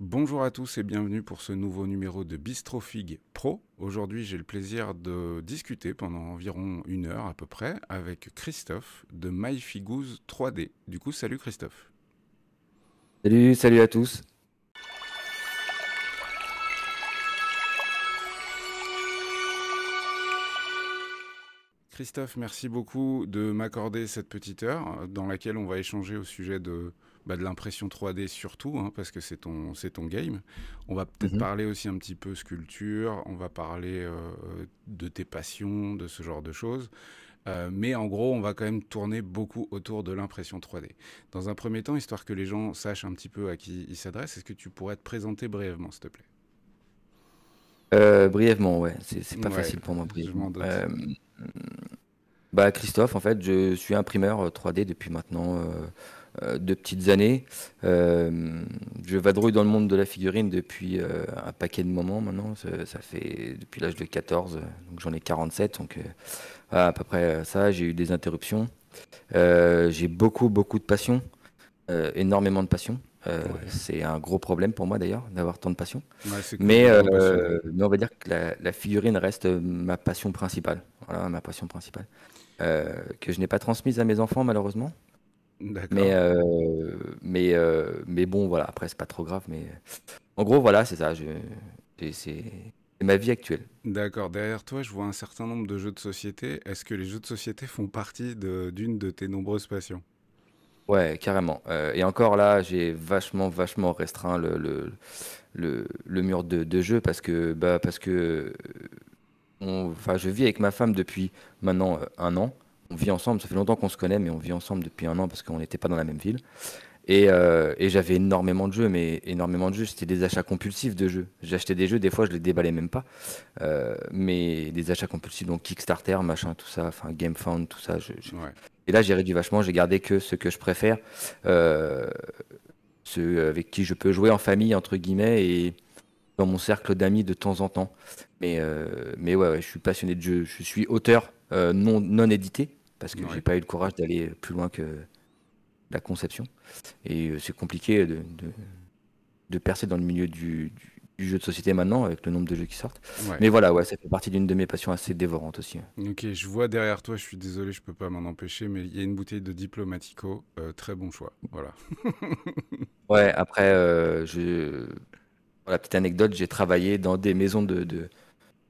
Bonjour à tous et bienvenue pour ce nouveau numéro de Bistrofig Pro. Aujourd'hui, j'ai le plaisir de discuter pendant environ 1 heure à peu près avec Christophe de MyFigooz 3D. Du coup, salut Christophe. Salut à tous. Christophe, merci beaucoup de m'accorder cette petite heure dans laquelle on va échanger au sujet de l'impression 3D surtout, hein, parce que c'est ton game. On va peut-être Mhm. parler aussi un petit peu sculpture, on va parler de tes passions, de ce genre de choses. Mais en gros, on va quand même tourner beaucoup autour de l'impression 3D. Dans un premier temps, histoire que les gens sachent un petit peu à qui ils s'adressent, est-ce que tu pourrais te présenter brièvement, s'il te plaît? Brièvement, ouais, c'est pas Ouais, facile pour moi, je brièvement. m'en doute. Bah, Christophe, en fait, je suis imprimeur 3D depuis maintenant 2 petites années. Euh, je vadrouille dans le monde de la figurine depuis un paquet de moments maintenant. Ça fait depuis l'âge de 14, donc j'en ai 47. Donc, voilà, à peu près ça, j'ai eu des interruptions. J'ai beaucoup de passion, énormément de passion. Ouais, C'est un gros problème pour moi d'ailleurs, d'avoir tant de passion. ouais, c'est Mais, complètement passionnant. mais on va dire que la figurine reste ma passion principale. Voilà, ma passion principale. Que je n'ai pas transmise à mes enfants, malheureusement. Mais, D'accord. mais bon, voilà, après, c'est pas trop grave. Mais en gros, voilà, c'est ça. C'est ma vie actuelle. D'accord. Derrière toi, je vois un certain nombre de jeux de société. Est-ce que les jeux de société font partie d'une de tes nombreuses passions? Ouais, carrément. Et encore là, j'ai vachement restreint le mur de jeu parce que enfin, je vis avec ma femme depuis maintenant 1 an. On vit ensemble, ça fait longtemps qu'on se connaît, mais on vit ensemble depuis 1 an parce qu'on n'était pas dans la même ville. Et j'avais énormément de jeux, mais énormément de jeux, c'était des achats compulsifs de jeux. J'achetais des jeux, des fois je les déballais même pas. Mais des achats compulsifs, donc Kickstarter, machin, tout ça, enfin GameFound, tout ça. Ouais. Et là j'ai réduit vachement, j'ai gardé que ce que je préfère, euh, ceux avec qui je peux jouer en famille, entre guillemets, et dans mon cercle d'amis de temps en temps. Mais ouais, je suis passionné de jeux. Je suis auteur non édité, parce que j'ai Ouais. pas eu le courage d'aller plus loin que la conception. Et c'est compliqué de percer dans le milieu du jeu de société maintenant, avec le nombre de jeux qui sortent. Ouais. Mais voilà, ouais, ça fait partie d'une de mes passions assez dévorantes aussi. Ok, je vois derrière toi, je suis désolé, je peux pas m'en empêcher, mais il y a une bouteille de Diplomatico. Très bon choix. Voilà. Ouais, après, pour la petite anecdote, j'ai travaillé dans des maisons de,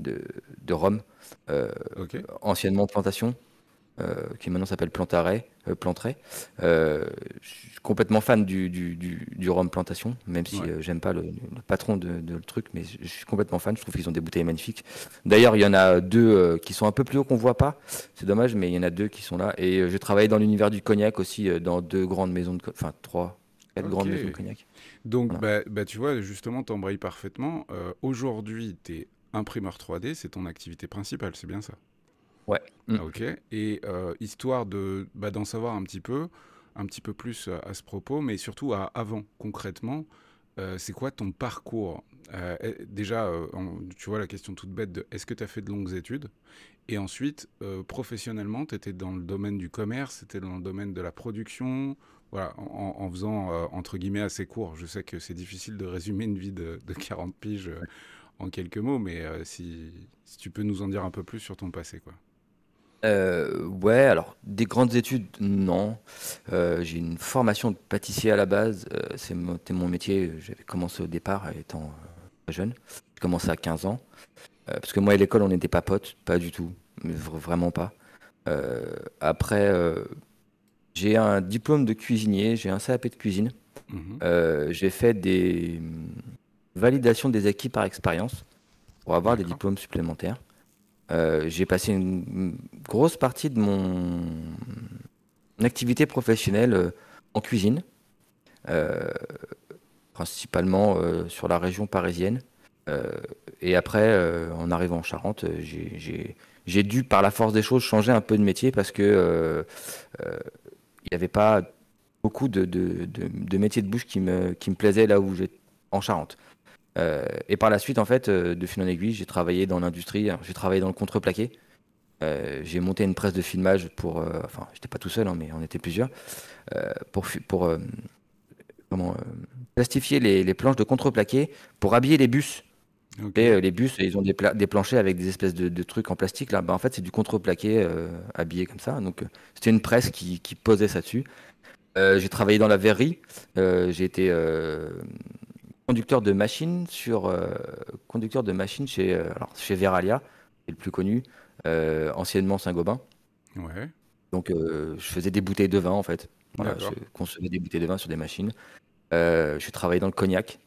de Rome, euh, Ok. anciennement plantation. Qui maintenant s'appelle Plantray. Je suis complètement fan du rhum plantation, même si Ouais. j'aime pas le patron de le truc, mais je suis complètement fan. Je trouve qu'ils ont des bouteilles magnifiques. D'ailleurs, il y en a deux qui sont un peu plus hauts qu'on voit pas. C'est dommage, mais il y en a deux qui sont là. Et je travaille dans l'univers du cognac aussi, dans deux grandes maisons enfin trois, quatre Ok. grandes maisons de cognac. Donc, Voilà. tu vois, justement, t'embrayes parfaitement. Aujourd'hui, t'es imprimeur 3D, c'est ton activité principale, c'est bien ça? Ouais. Mm. Ah, ok. Et histoire d'en savoir un petit peu plus à ce propos, mais surtout avant, concrètement, c'est quoi ton parcours? Déjà, tu vois la question toute bête de est-ce que tu as fait de longues études? Et ensuite, professionnellement, tu étais dans le domaine du commerce, tu étais dans le domaine de la production, voilà, en faisant, entre guillemets, assez court. Je sais que c'est difficile de résumer une vie de 40 piges en quelques mots, mais si tu peux nous en dire un peu plus sur ton passé, quoi. Ouais, alors des grandes études, non. J'ai une formation de pâtissier à la base. C'était mon métier. J'avais commencé au départ étant très jeune. J'ai commencé à 15 ans. Parce que moi et l'école, on n'était pas potes, pas du tout, mais vraiment pas. Après, j'ai un diplôme de cuisinier, j'ai un CAP de cuisine. Mhm. J'ai fait des validations des acquis par expérience pour avoir des D'accord. diplômes supplémentaires. J'ai passé une grosse partie de mon activité professionnelle en cuisine, euh, principalement sur la région parisienne. Euh, et après, en arrivant en Charente, j'ai dû, par la force des choses, changer un peu de métier parce que euh, il n'y avait pas beaucoup de métiers de bouche qui me plaisaient là où j'étais en Charente. Et par la suite, en fait, de fil en aiguille, j'ai travaillé dans l'industrie, hein, j'ai travaillé dans le contreplaqué. J'ai monté une presse de filmage pour, enfin, j'étais pas tout seul, hein, mais on était plusieurs, pour comment, plastifier les planches de contreplaqué pour habiller les bus. Ok. Et les bus, ils ont des planchers avec des espèces de trucs en plastique là. Bah, en fait, c'est du contreplaqué habillé comme ça. Donc, c'était une presse qui posait ça dessus. J'ai travaillé dans la verrerie. J'ai été conducteur de machine conducteur de machine chez Veralia, c'est le plus connu, anciennement Saint-Gobain. Ouais. Donc, je faisais des bouteilles de vin en fait. Voilà, je D'accord. concevais des bouteilles de vin sur des machines. Je travaillé dans le cognac.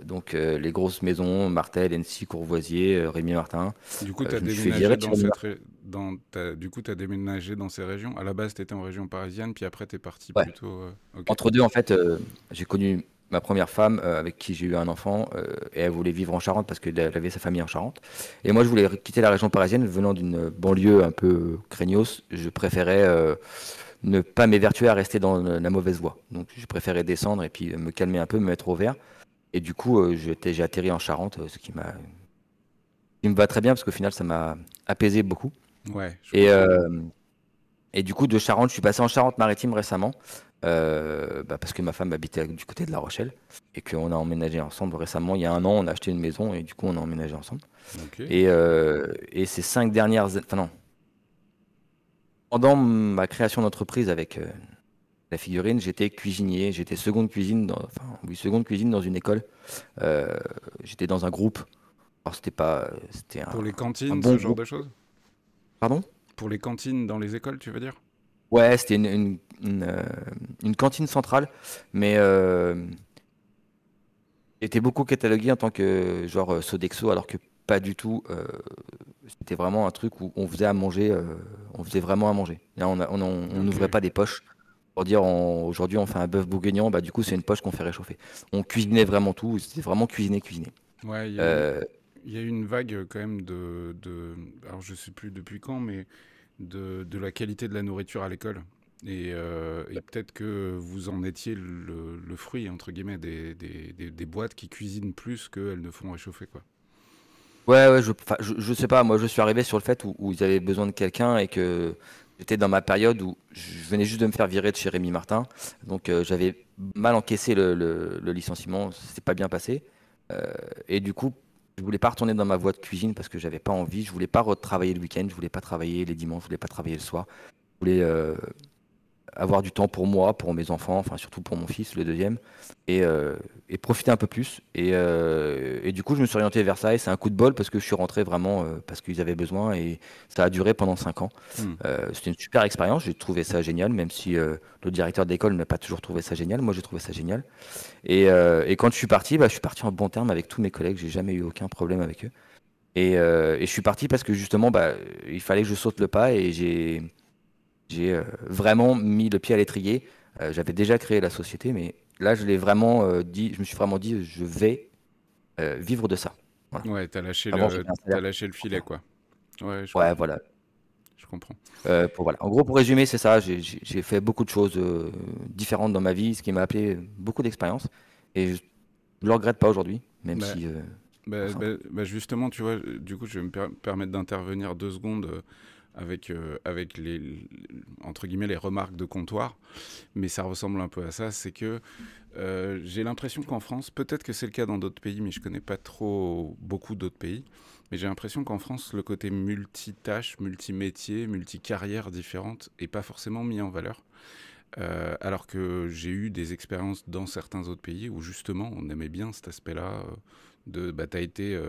Donc, les grosses maisons, Martel, Annecy, Courvoisier, Rémy Martin. Du coup, tu as Je me suis fait virer déménagé de chez dans Rémy cette Martin. du coup, tu déménagé dans ces régions. À la base, tu étais en région parisienne, puis après, tu es parti Ouais. plutôt. Ok. Entre deux, en fait, j'ai connu ma première femme avec qui j'ai eu un enfant et elle voulait vivre en Charente parce qu'elle avait sa famille en Charente. Et moi, je voulais quitter la région parisienne venant d'une banlieue un peu craignos. Je préférais ne pas m'évertuer à rester dans la mauvaise voie. Donc, je préférais descendre et puis me calmer un peu, me mettre au vert. Et du coup, j'ai atterri en Charente, qui me va très bien parce qu'au final, ça m'a apaisé beaucoup. Ouais, je Et, comprends. et du coup, de Charente, je suis passé en Charente-Maritime récemment, parce que ma femme habitait du côté de La Rochelle et qu'on a emménagé ensemble récemment. Il y a un an, on a acheté une maison et du coup, on a emménagé ensemble. Ok. Et ces 5 dernières, enfin non, pendant ma création d'entreprise avec la figurine, j'étais cuisinier, j'étais seconde cuisine dans une école. Euh, J'étais dans un groupe. Alors c'était pas, c'était Pour les un cantines, bon ce genre groupe. de choses? Pardon? Pour les cantines dans les écoles, tu veux dire? Ouais, c'était une cantine centrale, mais était beaucoup catalogué en tant que genre Sodexo, alors que pas du tout. C'était vraiment un truc où on faisait à manger, on faisait vraiment à manger. Là, on Ok. n'ouvrait pas des poches pour dire aujourd'hui on fait un bœuf bourguignon, bah du coup c'est une poche qu'on fait réchauffer. On cuisinait vraiment tout, c'était vraiment cuisiner, cuisiner. Ouais, Euh, il y a eu une vague quand même alors je sais plus depuis quand, mais de la qualité de la nourriture à l'école. Et peut-être que vous en étiez le fruit, entre guillemets, des boîtes qui cuisinent plus qu'elles ne font réchauffer, quoi. ouais, ouais, enfin, je sais pas, moi je suis arrivé sur le fait où ils avaient besoin de quelqu'un et que j'étais dans ma période où je venais juste de me faire virer de chez Rémy Martin, donc j'avais mal encaissé le licenciement, c'est pas bien passé. Euh, et du coup, je voulais pas retourner dans ma voie de cuisine parce que j'avais pas envie, je voulais pas retravailler le week-end, je voulais pas travailler les dimanches, je voulais pas travailler le soir, je voulais avoir du temps pour moi, pour mes enfants, enfin surtout pour mon fils, le deuxième, et profiter un peu plus. Et du coup, je me suis orienté vers ça et c'est un coup de bol parce que je suis rentré vraiment parce qu'ils avaient besoin et ça a duré pendant 5 ans. Hmm. C'était une super expérience, j'ai trouvé ça génial, même si le directeur d'école n'a pas toujours trouvé ça génial. Moi, j'ai trouvé ça génial. Et quand je suis parti, bah, je suis parti en bon terme avec tous mes collègues, j'ai jamais eu aucun problème avec eux. Et je suis parti parce que justement, bah, il fallait que je saute le pas et j'ai vraiment mis le pied à l'étrier. J'avais déjà créé la société, mais là, je l'ai vraiment dit, je me suis vraiment dit, je vais vivre de ça. Voilà. Ouais, Avant, j'avais un t'as salaire lâché le filet, complémentaire. quoi. Ouais, je Ouais, comprends. voilà. Je comprends. Voilà. En gros, pour résumer, c'est ça. J'ai fait beaucoup de choses différentes dans ma vie, ce qui m'a appelé beaucoup d'expérience. Et je ne le regrette pas aujourd'hui, même Bah, si c'est pas simple. justement, tu vois, du coup, je vais permettre d'intervenir 2 secondes avec entre guillemets, les remarques de comptoir. Mais ça ressemble un peu à ça. C'est que j'ai l'impression qu'en France, peut-être que c'est le cas dans d'autres pays, mais je connais pas trop beaucoup d'autres pays. Mais j'ai l'impression qu'en France, le côté multitâche, multimétier, multicarrière différente est pas forcément mis en valeur. Alors que j'ai eu des expériences dans certains autres pays où justement on aimait bien cet aspect-là bah, t'as été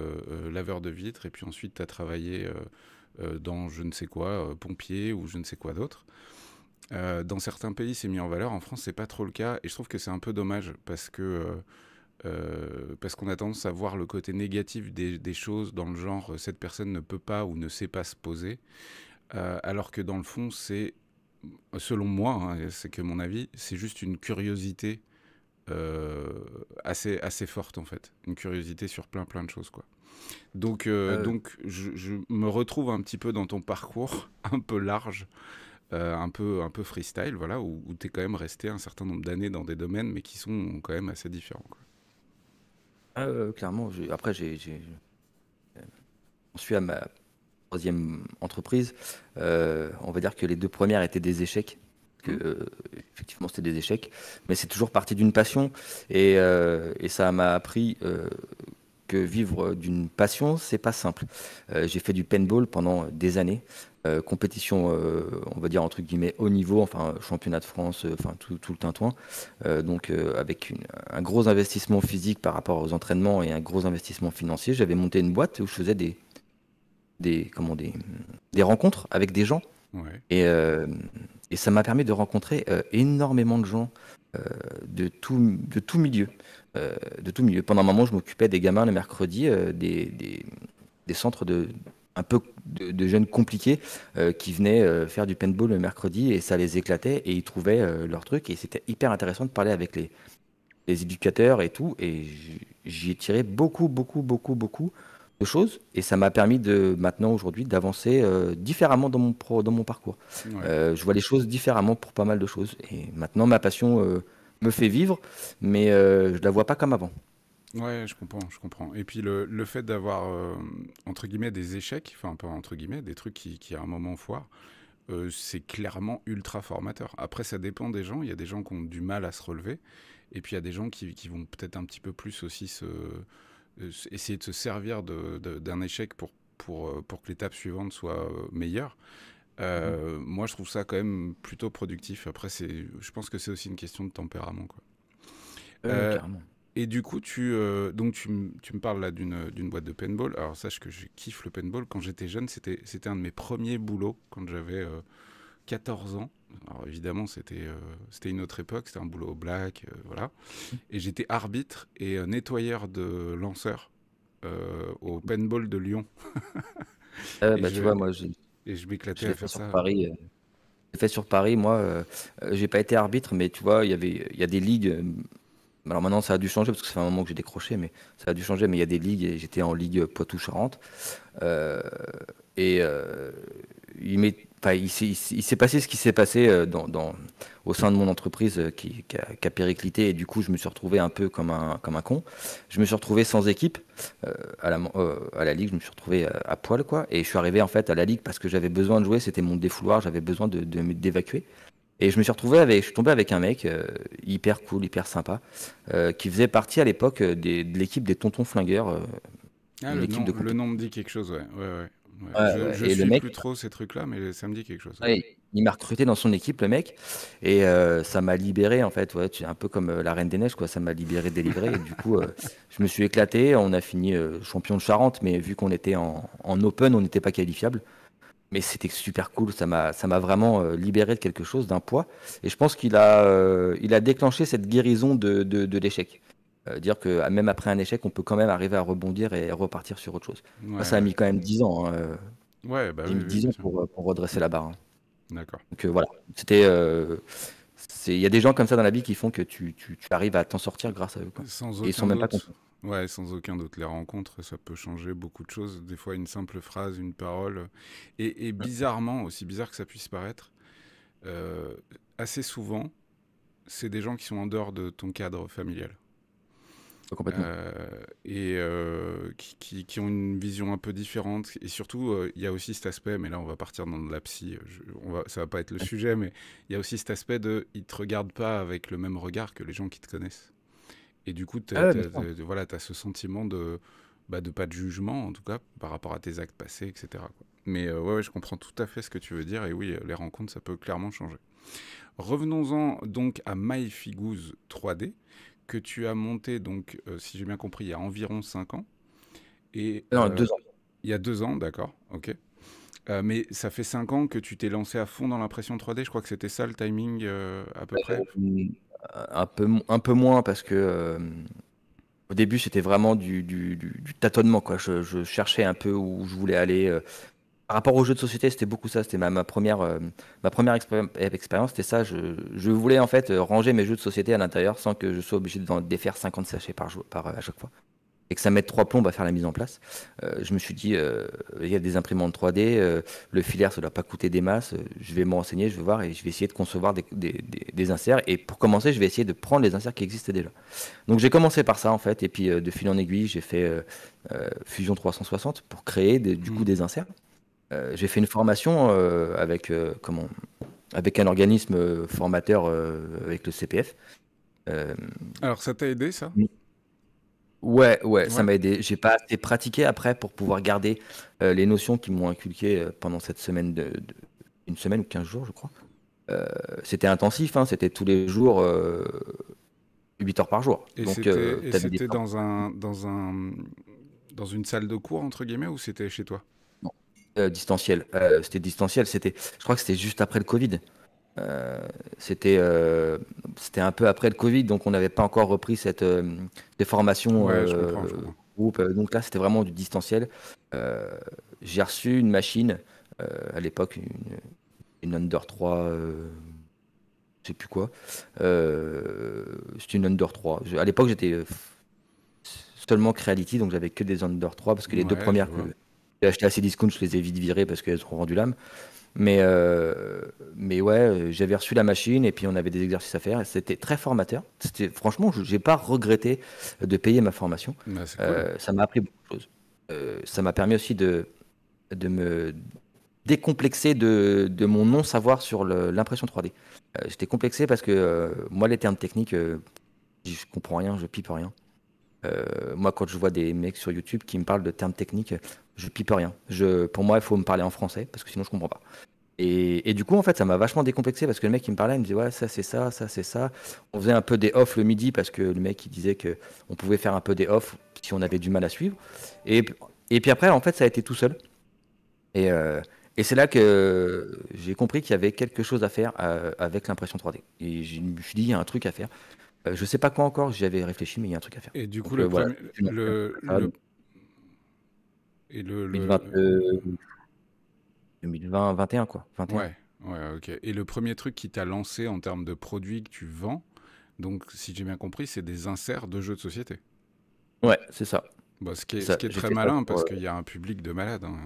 laveur de vitres et puis ensuite t'as travaillé dans je ne sais quoi, pompier ou je ne sais quoi d'autre. Dans certains pays c'est mis en valeur, en France c'est pas trop le cas et je trouve que c'est un peu dommage parce qu'on a tendance à voir le côté négatif des choses dans le genre cette personne ne peut pas ou ne sait pas se poser, alors que dans le fond c'est selon moi, hein, c'est que mon avis, c'est juste une curiosité assez forte en fait, une curiosité sur plein de choses quoi. Euh, Donc je me retrouve un petit peu dans ton parcours un peu large, un peu freestyle, voilà, où tu es quand même resté un certain nombre d'années dans des domaines, mais qui sont quand même assez différents. Quoi. Clairement, après, j'en suis à ma troisième entreprise. On va dire que les deux premières étaient des échecs. que effectivement c'était des échecs, mais c'est toujours parti d'une passion et ça m'a appris que vivre d'une passion, c'est pas simple. J'ai fait du paintball pendant des années, compétition, on va dire entre guillemets haut niveau, enfin championnat de France, enfin tout le tintouin. Avec un gros investissement physique par rapport aux entraînements et un gros investissement financier, j'avais monté une boîte où je faisais des rencontres avec des gens Ouais. et, euh, et ça m'a permis de rencontrer énormément de gens euh, de tout milieu. De tout milieu. Pendant un moment, je m'occupais des gamins le mercredi, des centres un peu de jeunes compliqués qui venaient faire du paintball le mercredi et ça les éclatait et ils trouvaient leur truc et c'était hyper intéressant de parler avec les éducateurs et tout et j'y ai tiré beaucoup de choses et ça m'a permis de maintenant aujourd'hui d'avancer différemment dans mon parcours. Ouais. Je vois les choses différemment pour pas mal de choses et maintenant ma passion me fait vivre mais je la vois pas comme avant. Ouais, je comprends, je comprends. Et puis le fait d'avoir, entre guillemets, des échecs, enfin pas entre guillemets, des trucs qui à un moment foirent, c'est clairement ultra formateur. Après, ça dépend des gens. Il y a des gens qui ont du mal à se relever. Et puis il y a des gens qui vont peut-être un petit peu plus aussi essayer de se servir d'un échec pour que l'étape suivante soit meilleure. Mhm. Moi, je trouve ça quand même plutôt productif. Après, je pense que c'est aussi une question de tempérament, quoi. Oui, Euh, carrément. et du coup, tu me parles là d'une boîte de paintball. Alors, sache que je kiffe le paintball. Quand j'étais jeune, c'était un de mes premiers boulots quand j'avais 14 ans. Alors, évidemment, c'était une autre époque. C'était un boulot au black, voilà. Et j'étais arbitre et nettoyeur de lanceurs au paintball de Lyon. Et Bah, tu vois, je, moi, et je je m'éclatais l'ai à fait faire sur ça. Paris. J'ai fait sur Paris, moi, j'ai pas été arbitre, mais tu vois, il y a des ligues. Alors maintenant, ça a dû changer parce que ça fait un moment que j'ai décroché, mais ça a dû changer. Mais il y a des ligues et j'étais en ligue Poitou-Charentes. Euh, et il s'est passé ce qui s'est passé au sein de mon entreprise qui a périclité. Et du coup, je me suis retrouvé un peu comme un con. Je me suis retrouvé sans équipe à la ligue. Je me suis retrouvé à poil, quoi. Et je suis arrivé en fait à la ligue parce que j'avais besoin de jouer. C'était mon défouloir. J'avais besoin d'évacuer. Et je suis tombé avec un mec hyper cool, hyper sympa, qui faisait partie à l'époque de l'équipe des Tontons Flingueurs, Ah, une équipe de le nom compétition. me dit quelque chose, ouais. Ouais, ouais, ouais. Ouais, ouais. Je Et le suis mec, plus trop ces trucs-là, mais ça me dit quelque chose, ouais. ouais, il m'a recruté dans son équipe, le mec, et ça m'a libéré en fait. Ouais, un peu comme la Reine des Neiges, quoi. Ça m'a libéré, délivré. Et du coup, je me suis éclaté. On a fini champion de Charente, mais vu qu'on était en open, on n'était pas qualifiable. Mais c'était super cool, ça m'a vraiment libéré de quelque chose, d'un poids. Et je pense il a déclenché cette guérison de l'échec. Dire que même après un échec, on peut quand même arriver à rebondir et repartir sur autre chose. Moi, Ouais, ça a ouais. mis quand même 10 ans, hein. Ouais, bah J'ai oui, mis oui, 10 bien ans sûr. pour redresser la barre, hein. D'accord. Donc voilà, il y a des gens comme ça dans la vie qui font que tu arrives à t'en sortir grâce à eux, quoi. Sans Et ils sont aucun même pas doute. contents. Ouais, sans aucun doute. Les rencontres, ça peut changer beaucoup de choses. Des fois, une simple phrase, une parole. Et bizarrement, aussi bizarre que ça puisse paraître, euh, assez souvent, c'est des gens qui sont en dehors de ton cadre familial. Complètement. Qui ont une vision un peu différente. Et surtout, il y a aussi cet aspect, mais là on va partir dans de la psy, ça va pas être le sujet, mais il y a aussi cet aspect de, ils te regardent pas avec le même regard que les gens qui te connaissent. Et du coup, Ah ouais, bien sûr. voilà, t'as ce sentiment de pas de jugement, en tout cas, par rapport à tes actes passés, etc., quoi. Mais ouais, ouais, je comprends tout à fait ce que tu veux dire, et oui, les rencontres, ça peut clairement changer. Revenons-en donc à MyFiguz 3D, que tu as monté, donc, si j'ai bien compris, il y a environ 5 ans. Et Non, 2 ans. il y a 2 ans, d'accord, ok. Mais ça fait 5 ans que tu t'es lancé à fond dans l'impression 3D, je crois que c'était ça le timing à peu près. Euh, un peu moins parce que au début, c'était vraiment du tâtonnement, quoi. Je cherchais un peu où je voulais aller. Par rapport aux jeux de société, c'était beaucoup ça. C'était ma première expérience, c'était ça. Je voulais en fait ranger mes jeux de société à l'intérieur sans que je sois obligé d'en défaire 50 sachets à chaque fois. Et que ça mette 3 plombes à faire la mise en place. Je me suis dit, il y a des imprimantes 3D, le filaire, ça ne doit pas coûter des masses. Je vais me renseigner, je vais voir et je vais essayer de concevoir des inserts. Et pour commencer, je vais essayer de prendre les inserts qui existaient déjà. Donc j'ai commencé par ça en fait, et puis de fil en aiguille, j'ai fait Fusion 360 pour créer du coup Hmm. des inserts. J'ai fait une formation avec comment avec un organisme formateur avec le CPF. Euh, Alors, ça t'a aidé, ça? ouais, ouais, ça Ouais. m'a aidé. J'ai pas assez pratiqué après pour pouvoir garder les notions qui m'ont inculqué pendant cette semaine une semaine ou 15 jours, je crois. C'était intensif, hein, c'était tous les jours 8 heures par jour. Et Donc, c'était et tu avais des c'était temps. dans une salle de cours, entre guillemets, ou c'était chez toi? Non, distanciel. C'était distanciel. Je crois que c'était juste après le Covid. Euh, c'était, euh, C'était un peu après le Covid, donc on n'avait pas encore repris des formations Ouais, je comprends. groupe. Donc là, c'était vraiment du distanciel. Euh, j'ai reçu une machine à l'époque, une Under 3, je sais plus quoi. C'était une Under 3. À l'époque, j'étais seulement Creality, donc j'avais que des Under 3 parce que les deux Ouais, je premières que vois. j'ai achetées à Cdiscount, je les ai vite virées parce qu'elles ont rendu l'âme. Mais, euh, mais ouais, j'avais reçu la machine et puis on avait des exercices à faire. Et c'était très formateur. Franchement, j'ai pas regretté de payer ma formation. Bah, c'est cool. Ça m'a appris beaucoup de choses. Ça m'a permis aussi de me décomplexer de mon non-savoir sur l'impression 3D. J'étais complexé parce que moi, les termes techniques, je comprends rien, je pipe rien. Moi, quand je vois des mecs sur YouTube qui me parlent de termes techniques, je pipe rien. Pour moi, il faut me parler en français parce que sinon, je comprends pas. Et du coup, en fait, ça m'a vachement décomplexé parce que le mec, il me parlait, il me disait, ouais, ça, c'est ça, ça, c'est ça. On faisait un peu des off le midi parce que le mec, il disait que on pouvait faire un peu des off si on avait du mal à suivre. Et, et puis après, en fait, ça a été tout seul. Et, euh, et c'est là que j'ai compris qu'il y avait quelque chose à faire avec l'impression 3D. Et je me suis dit, il y a un truc à faire. Je sais pas quoi encore, j'y avais réfléchi, mais il y a un truc à faire. Et du coup, Donc le voilà, premier, je me suis lancé dans ça, le, et 2020, 2020, 21 quoi, 21. ouais, ouais, ok. Et le premier truc qui t'a lancé en termes de produits que tu vends, donc, si j'ai bien compris, c'est des inserts de jeux de société. Ouais, c'est ça. Bah, C'est ce ça. qui est J'ai très fait ça malin pour. parce qu'il y a un public de malades, hein.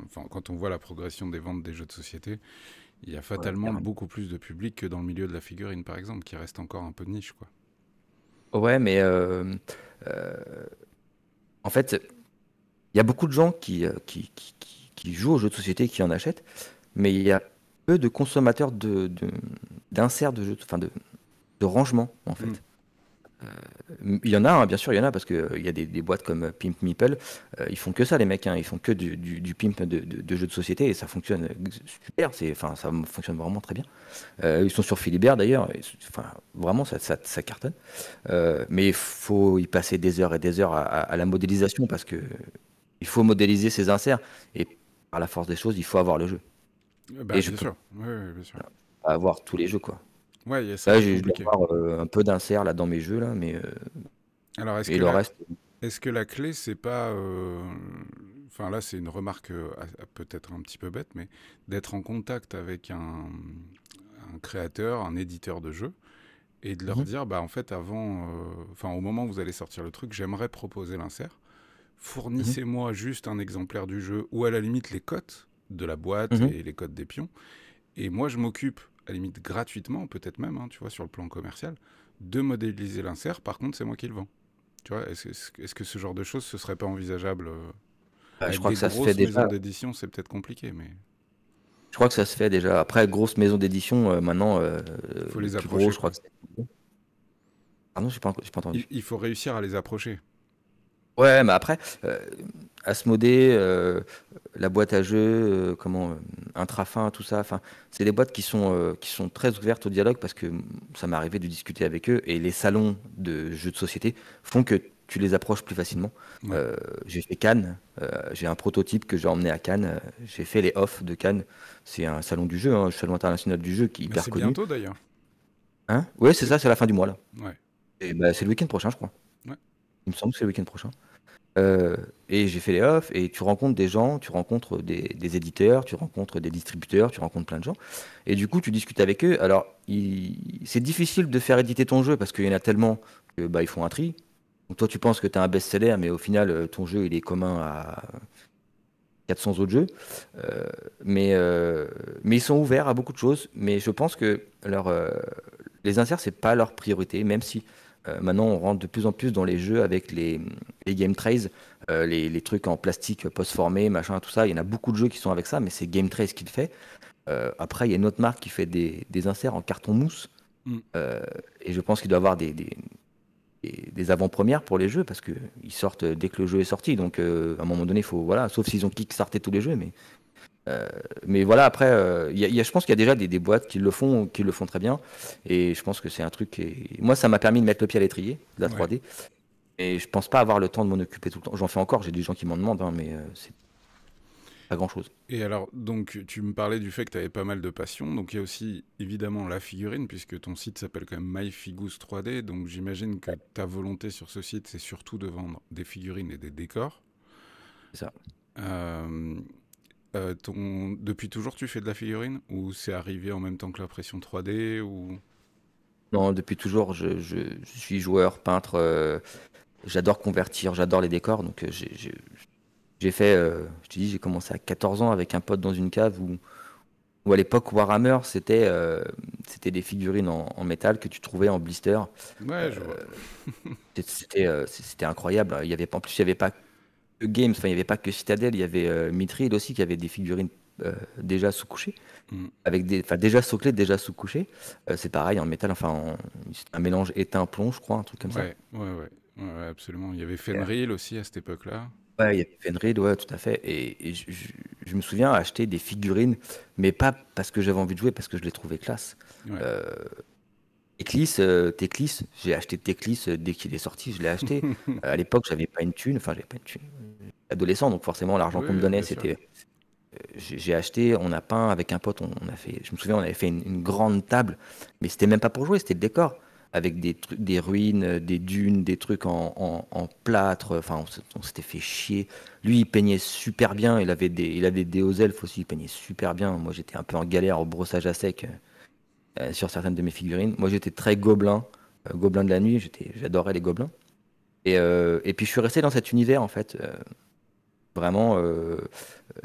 Enfin, quand on voit la progression des ventes des jeux de société, il y a Ouais, fatalement carrément. beaucoup plus de public que dans le milieu de la figurine, par exemple, qui reste encore un peu de niche, quoi. Ouais, mais euh, en fait, il y a beaucoup de gens qui jouent aux jeux de société, qui en achètent, mais il y a peu de consommateurs d'inserts de jeux, enfin de rangement, en Hmm. fait. Il y en a, hein, bien sûr, il y en a, parce qu'il il y a des boîtes comme Pimp Meeple, ils font que ça, les mecs, hein, ils font que du pimp de jeux de société, et ça fonctionne super, enfin, ça fonctionne vraiment très bien. Ils sont sur Philibert d'ailleurs, enfin, vraiment, ça cartonne. Mais il faut y passer des heures et des heures à la modélisation, parce que il faut modéliser ces inserts, et par la force des choses, il faut avoir le jeu. Bah, Et je bien peux sûr. Ouais, ouais, bien sûr. pas avoir tous les jeux, quoi. Ouais, ça Là, va être je dois compliqué. avoir un peu d'inserts là dans mes jeux, là, Alors, mais le reste. est-ce que la clé, c'est pas, enfin là, c'est une remarque peut-être un petit peu bête, mais d'être en contact avec un créateur, un éditeur de jeu, et de leur Mhm, dire, bah en fait, enfin au moment où vous allez sortir le truc, j'aimerais proposer l'insert. mhm, Fournissez-moi juste un exemplaire du jeu, ou à la limite les cotes de la boîte mhm. et les cotes des pions, et moi je m'occupe, à la limite gratuitement, peut-être même, hein, tu vois, sur le plan commercial, de modéliser l'insert. Par contre, c'est moi qui le vends. Tu vois, est-ce que ce genre de choses, ce serait pas envisageable Je avec crois des que ça se fait grosses maisons déjà. d'édition, c'est peut-être compliqué, mais Je crois que ça se fait déjà. Après, grosse maison d'édition, maintenant, il faut le les plus gros, approcher, je crois quoi. que c'est. Pardon, j'ai pas entendu. Il faut réussir à les approcher. Ouais, mais après, Asmodée, la boîte à jeux, Intrafin, tout ça, enfin, c'est des boîtes qui sont très ouvertes au dialogue parce que ça m'est arrivé de discuter avec eux et les salons de jeux de société font que tu les approches plus facilement. Ouais. J'ai fait Cannes, j'ai un prototype que j'ai emmené à Cannes, j'ai fait les off de Cannes, c'est un salon du jeu, hein, un salon international du jeu qui est Mais hyper c'est connu. bientôt d'ailleurs. Hein? Ouais, c'est C'est ça, c'est à la fin du mois là. Ouais. Et bah, c'est le week-end prochain, je crois. Ouais. Il me semble que c'est le week-end prochain. Et j'ai fait les offs et tu rencontres des gens, tu rencontres des éditeurs, tu rencontres des distributeurs, tu rencontres plein de gens. Et du coup, tu discutes avec eux. Alors, c'est difficile de faire éditer ton jeu parce qu'il y en a tellement que bah, ils font un tri. Donc toi, tu penses que tu as un best-seller, mais au final, ton jeu, il est commun à 400 autres jeux. Euh, mais ils sont ouverts à beaucoup de choses. Mais je pense que les inserts, c'est pas leur priorité, même si Maintenant, on rentre de plus en plus dans les jeux avec les game trays, les trucs en plastique post-formé, machin, tout ça. Il y en a beaucoup de jeux qui sont avec ça, mais c'est Game Trace qui le fait. Après, il y a une autre marque qui fait des inserts en carton mousse. Mm. Euh, et je pense qu'il doit y avoir des avant-premières pour les jeux parce qu'ils sortent dès que le jeu est sorti. Donc, à un moment donné, il faut, voilà, sauf s'ils ont kickstarté tous les jeux. Mais voilà, après, je pense qu'il y a déjà des boîtes qui le font très bien. Et je pense que c'est un truc moi, ça m'a permis de mettre le pied à l'étrier, de la Ouais. 3D. Et je pense pas avoir le temps de m'en occuper tout le temps. J'en fais encore, j'ai des gens qui m'en demandent, hein, mais c'est pas grand-chose. Et alors, donc, tu me parlais du fait que tu avais pas mal de passion. Donc, il y a aussi évidemment la figurine, puisque ton site s'appelle quand même MyFigus 3D. Donc, j'imagine que ta volonté sur ce site, c'est surtout de vendre des figurines et des décors. C'est ça. Euh, Depuis toujours, tu fais de la figurine ou c'est arrivé en même temps que l'impression 3D ou... Non, depuis toujours, je suis joueur, peintre. J'adore convertir, j'adore les décors. Donc, j'ai fait, je te dis, j'ai commencé à 14 ans avec un pote dans une cave où à l'époque, Warhammer, c'était des figurines en métal que tu trouvais en blister. Ouais, Euh, je vois. c'était incroyable. Il y avait, en plus, il n'y avait pas que Games, enfin, il n'y avait pas que Citadel, il y avait Mithril aussi qui avait des figurines déjà sous-couchées, Mm. enfin, déjà soclées, déjà sous-couchées. C'est pareil en métal, enfin, c'est un mélange étain-plomb, je crois, un truc comme ça. Ouais, absolument. Il y avait Fenrir aussi à cette époque-là. Ouais, il y avait Fenrir, ouais, tout à fait. Et je me souviens acheter des figurines, mais pas parce que j'avais envie de jouer, parce que je les trouvais classe. Ouais. Euh, Teclis, j'ai acheté Teclis dès qu'il est sorti, je l'ai acheté. À l'époque, j'avais pas une thune, enfin, j'avais pas une thune. Adolescent, donc forcément, l'argent qu'on me Oui, donnait, bien sûr. c'était. J'ai acheté, on a peint avec un pote, on a fait, je me souviens, on avait fait une grande table, mais c'était même pas pour jouer, c'était le décor, avec des trucs, des ruines, des dunes, des trucs en plâtre, enfin, on s'était fait chier. Lui, il peignait super bien, il avait des hauts elfes aussi, il peignait super bien. Moi, j'étais un peu en galère au brossage à sec sur certaines de mes figurines. Moi, j'étais très gobelin, gobelin de la nuit, j'adorais les gobelins. Et puis, je suis resté dans cet univers, en fait. Vraiment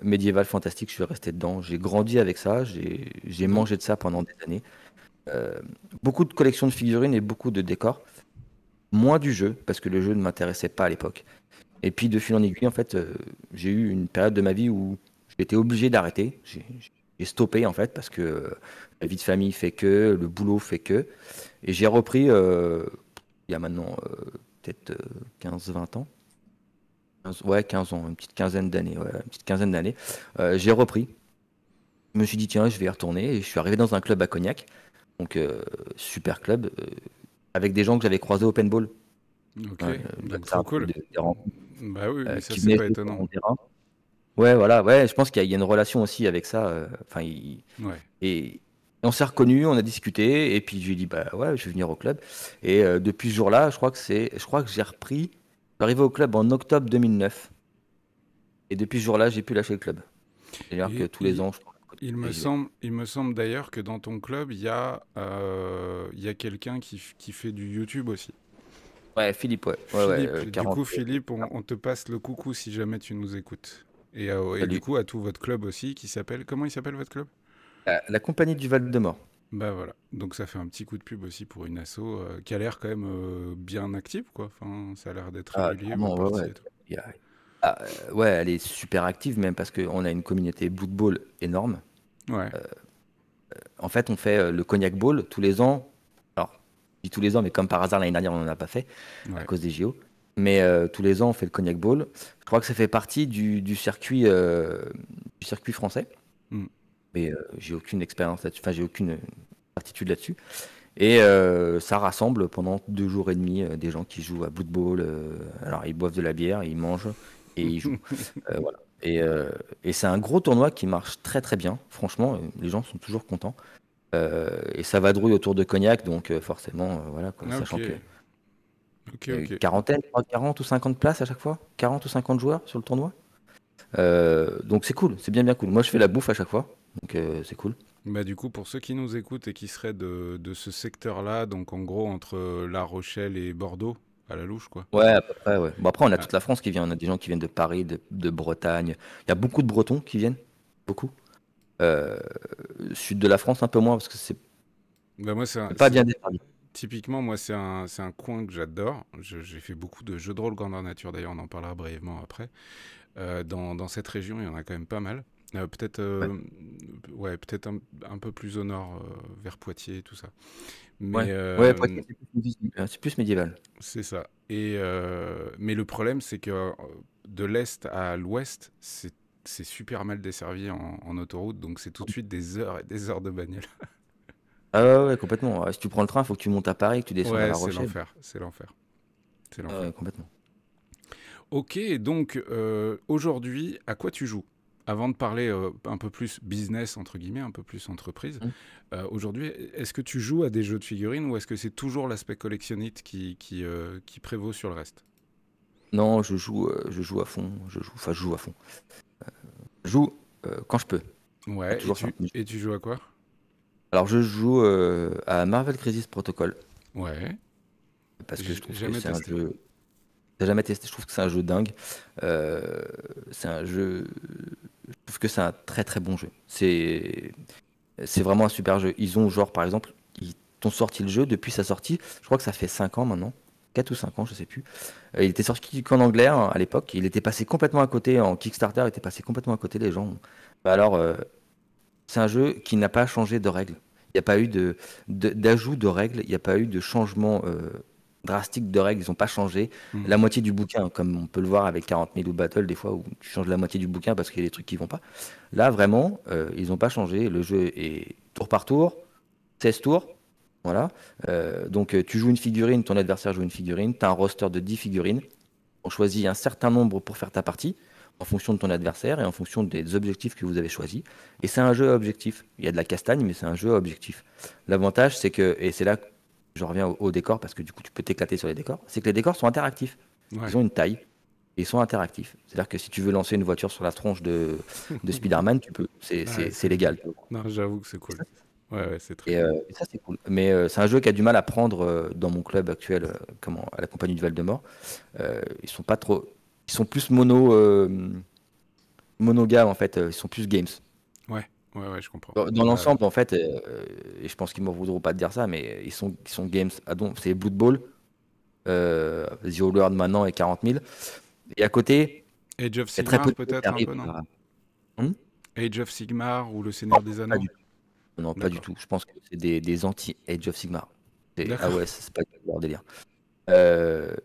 médiéval fantastique, je suis resté dedans. J'ai grandi avec ça, j'ai Donc, mangé de ça pendant des années. Euh, Beaucoup de collections de figurines et beaucoup de décors. Moins du jeu, parce que le jeu ne m'intéressait pas à l'époque. Et puis de fil en aiguille, en fait, j'ai eu une période de ma vie où j'étais obligé d'arrêter. J'ai stoppé, en fait, parce que la vie de famille fait que, le boulot fait que. Et j'ai repris il y a maintenant peut-être 15-20 ans. Ouais, 15 ans, une petite quinzaine d'années. Ouais, une petite quinzaine d'années. J'ai repris. Je me suis dit, tiens, je vais y retourner. Et je suis arrivé dans un club à Cognac. Donc, super club. Avec des gens que j'avais croisés au paintball. ok. Hein, Donc, trop bâtard, cool. des rencontres Bah oui, mais ça, qui c'est venaient pas jouer sur étonnant. mon terrain. Ouais, voilà. Ouais, je pense qu'il y a une relation aussi avec ça. Enfin, Ouais. et on s'est reconnus, on a discuté. Et puis, je lui ai dit, bah ouais, je vais venir au club. Et depuis ce jour-là, je crois que j'ai repris. Je suis arrivé au club en octobre 2009. Et depuis ce jour-là, j'ai pu lâcher le club. C'est-à-dire que Et tous les ans, je crois, j'y vais. il me semble d'ailleurs que dans ton club, il y a quelqu'un qui fait du YouTube aussi. Ouais, Philippe, ouais. Ouais, ouais, Philippe, du 40. coup, Philippe, on te passe le coucou si jamais tu nous écoutes. Et du Salut. coup, à tout votre club aussi, qui s'appelle... Comment il s'appelle votre club? La compagnie du Val-de-Mort. Bah voilà. Donc ça fait un petit coup de pub aussi pour une asso qui a l'air quand même bien active, quoi. Enfin, ça a l'air d'être Ah, régulier, vos carrément, ouais, parties ouais. et tout. Il y a- ouais, elle est super active, même parce qu'on a une communauté Blood Bowl énorme. Ouais, En fait, on fait le Cognac Bowl tous les ans. Alors, je dis tous les ans, mais comme par hasard, l'année dernière, on n'en a pas fait à ouais. cause des JO. Mais tous les ans, on fait le Cognac Bowl. Je crois que ça fait partie du circuit français. Hmm. Mais j'ai aucune expérience là-dessus. Enfin, j'ai aucune certitude là-dessus. Et ça rassemble pendant 2 jours et demi des gens qui jouent à Blood Bowl. Alors, ils boivent de la bière, ils mangent et ils jouent. Voilà. Et c'est un gros tournoi qui marche très très bien. Franchement, les gens sont toujours contents. Et ça vadrouille autour de Cognac, donc forcément, voilà, quoi, Ah, ok, sachant que ok. quarantaine, je crois, 40 ou 50 places à chaque fois, 40 ou 50 joueurs sur le tournoi. Donc c'est cool, c'est bien bien cool. Moi, je fais la bouffe à chaque fois, donc c'est cool. Bah du coup, pour ceux qui nous écoutent et qui seraient de ce secteur-là, donc en gros entre La Rochelle et Bordeaux, à la louche, quoi. Ouais, à peu près, ouais. Bon, après, on a Ah, toute la France qui vient. On a des gens qui viennent de Paris, de Bretagne. Il y a beaucoup de Bretons qui viennent, beaucoup. Euh, Sud de la France, un peu moins, parce que bah moi, c'est pas bien desservi. Typiquement, moi, c'est un coin que j'adore. J'ai fait beaucoup de jeux de rôle grandeur nature, d'ailleurs, on en parlera brièvement après. Dans cette région, il y en a quand même pas mal. Peut-être Ouais, ouais, peut-être un peu plus au nord, vers Poitiers, tout ça. Mais ouais, ouais, Poitiers, c'est plus médiéval. c'est ça. Mais le problème, c'est que de l'est à l'ouest, c'est super mal desservi en autoroute, donc c'est tout de suite des heures et des heures de bagnole. Ah ouais, ouais, complètement. Si tu prends le train, il faut que tu montes à Paris, que tu descendes à Ouais, La c'est Rochelle. l'enfer, c'est l'enfer, c'est Ah l'enfer. ouais, complètement. Ok, donc aujourd'hui, à quoi tu joues? Avant de parler un peu plus business, entre guillemets, un peu plus entreprise, Hmm. aujourd'hui, est-ce que tu joues à des jeux de figurines ou est-ce que c'est toujours l'aspect collectionnite qui prévaut sur le reste? Non, je joue à fond. Je joue à fond. Je joue quand je peux. C'est Ouais, toujours ça. et tu joues à quoi? Alors, je joue à Marvel Crisis Protocol Ouais, parce que je j'ai trouve que jamais c'est un testé. jeu. T'as jamais testé? Je trouve que c'est un jeu dingue. C'est un jeu. Je trouve que c'est un très très bon jeu. C'est vraiment un super jeu. Ils ont, genre, par exemple, ils ont sorti le jeu depuis sa sortie. Je crois que ça fait 5 ans maintenant. 4 ou 5 ans, je sais plus. Il était sorti qu'en anglais hein, à l'époque. Il était passé complètement à côté en Kickstarter. Il était passé complètement à côté. Les gens. Bah alors, c'est un jeu qui n'a pas changé de règles. Il n'y a pas eu d'ajout de règles. Il n'y a pas eu de changement drastique de règles. Ils n'ont pas changé la Mhm. moitié du bouquin, comme on peut le voir avec 40 000 ou Battle, des fois où tu changes la moitié du bouquin parce qu'il y a des trucs qui vont pas. Là, vraiment, ils n'ont pas changé. Le jeu est tour par tour, 16 tours. Voilà. Donc, tu joues une figurine, ton adversaire joue une figurine. Tu as un roster de 10 figurines. On choisit un certain nombre pour faire ta partie, en fonction de ton adversaire et en fonction des objectifs que vous avez choisis. Et c'est un jeu à objectif. Il y a de la castagne, mais c'est un jeu à objectif. L'avantage, c'est que, et c'est là que je reviens au décor, parce que du coup, tu peux t'éclater sur les décors, c'est que les décors sont interactifs. Ils Ouais. ont une taille et ils sont interactifs. C'est-à-dire que si tu veux lancer une voiture sur la tronche de Spider-Man, tu peux. Ouais, C'est légal. non, j'avoue que c'est Et cool. ça, Ouais, ouais, c'est très cool. et ça, c'est cool. Mais c'est un jeu qui a du mal à prendre dans mon club actuel, à la compagnie du Val-de-Mort. Ils sont pas trop. Ils sont plus monogames en fait. Ils sont plus games. Ouais, ouais, ouais, je comprends. Dans Bah, l'ensemble, en fait, et je pense qu'ils m'en voudront pas de dire ça, mais ils sont games. Ah donc, c'est Blood Bowl, The Old World maintenant et 40 000. Et à côté, Age of il y a très peu Sigmar, de jeux qui peut-être un arrivent peu, non? à. Hmm. Age of Sigmar ou Le Non, Seigneur des pas Anneaux? du tout. Non, pas du D'accord. tout. Je pense que c'est des anti-Age of Sigmar. Ah D'accord. ouais, c'est pas du tout leur délire.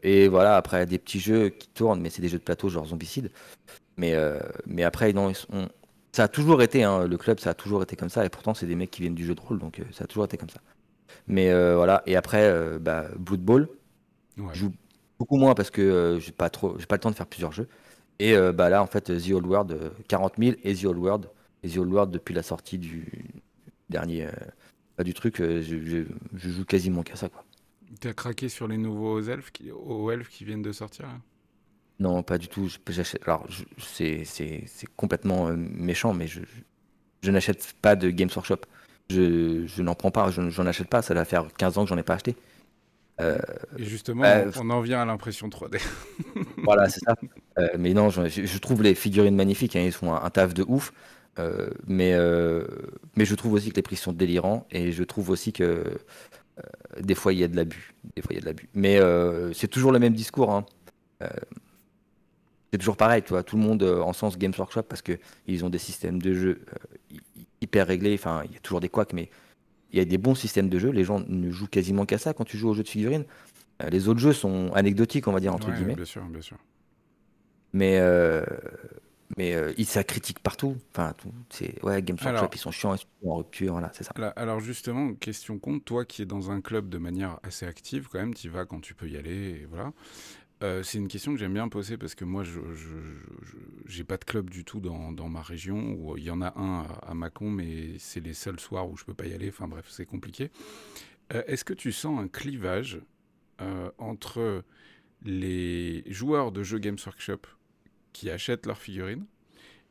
Et voilà, après, des petits jeux qui tournent, mais c'est des jeux de plateau genre Zombicide. Mais après, non, ça a toujours été, hein, le club, ça a toujours été comme ça. Et pourtant, c'est des mecs qui viennent du jeu de rôle, donc ça a toujours été comme ça. Mais voilà, et après, bah, Blood Bowl, je Ouais. joue beaucoup moins parce que j'ai pas le temps de faire plusieurs jeux. Et bah là, en fait, The Old World, 40 000 et The Old World. Et The Old World, depuis la sortie du dernier, du truc, je joue quasiment qu'à ça, quoi. T'as craqué sur les nouveaux aux elfes qui viennent de sortir là? Non, pas du tout. Alors, c'est complètement méchant, mais je n'achète pas de Games Workshop. Je n'en prends pas, j'en achète pas. Ça va faire 15 ans que j'en ai pas acheté. Euh, Et justement, bah, on en vient à l'impression 3D. voilà, c'est ça. Mais non, je trouve les figurines magnifiques, hein, ils font un taf de ouf. Mais je trouve aussi que les prix sont délirants et je trouve aussi que des fois il y a de l'abus. Des fois il y a de l'abus. Mais c'est toujours le même discours, hein. Euh, c'est toujours pareil, tu vois. Tout le monde en sens Games Workshop parce que ils ont des systèmes de jeu hyper réglés. Enfin, il y a toujours des couacs, mais il y a des bons systèmes de jeu. Les gens ne jouent quasiment qu'à ça quand tu joues aux jeux de figurines. Les autres jeux sont anecdotiques, on va dire entre Ouais, guillemets. bien sûr, bien sûr. Mais ça critique partout. Enfin, c'est ouais, Games Workshop, Alors, ils sont chiants, ils sont en rupture, voilà, c'est ça. alors justement, question compte, toi qui es dans un club de manière assez active quand même, tu y vas quand tu peux y aller, et voilà. C'est une question que j'aime bien poser parce que moi, j'ai pas de club du tout dans ma région, où il y en a un à Mâcon, mais c'est les seuls soirs où je peux pas y aller, enfin bref, c'est compliqué. Est-ce que tu sens un clivage entre les joueurs de jeux Games Workshop qui achètent leurs figurines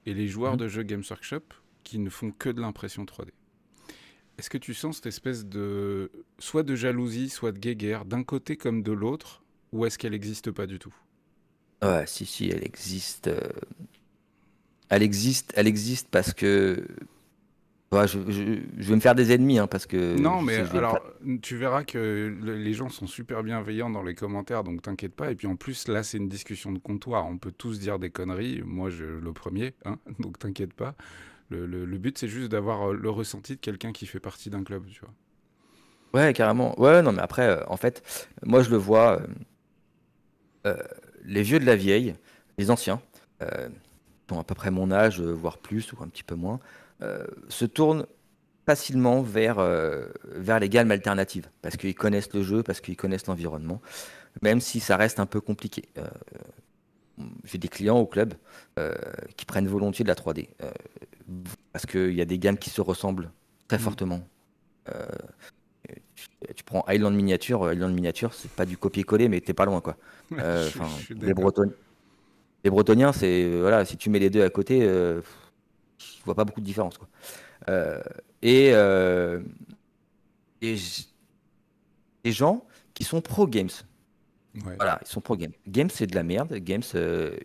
et les joueurs Mhm. de jeux Games Workshop qui ne font que de l'impression 3D? Est-ce que tu sens cette espèce de soit de jalousie, soit de guéguerre d'un côté comme de l'autre, ou est-ce qu'elle n'existe pas du tout? Ouais, si, si, elle existe. Elle existe parce que Ouais, je vais me faire des ennemis, hein, parce que Non, je mais sais que je vais pas. alors, tu verras que les gens sont super bienveillants dans les commentaires, donc t'inquiète pas. Et puis en plus, là, c'est une discussion de comptoir. On peut tous dire des conneries. Moi, le premier, hein, donc t'inquiète pas. Le but, c'est juste d'avoir le ressenti de quelqu'un qui fait partie d'un club, tu vois. Ouais, carrément. Ouais, non, mais après, en fait, moi, je le vois, euh, les vieux de la vieille, les anciens, euh, qui ont à peu près mon âge, voire plus ou un petit peu moins, se tournent facilement vers les gammes alternatives, parce qu'ils connaissent le jeu, parce qu'ils connaissent l'environnement, même si ça reste un peu compliqué. J'ai des clients au club euh, qui prennent volontiers de la 3D, parce qu'il y a des gammes qui se ressemblent très Mm. fortement. Euh, tu prends Island Miniature, c'est pas du copier-coller, mais t'es pas loin, quoi. Je Enfin, suis d'accord. les Bretoniens, c'est voilà, si tu mets les deux à côté, je vois pas beaucoup de différence, quoi. Euh, et euh, et j- des gens qui sont pro games. Ouais. Voilà, ils sont pro games. Games, c'est de la merde. Games,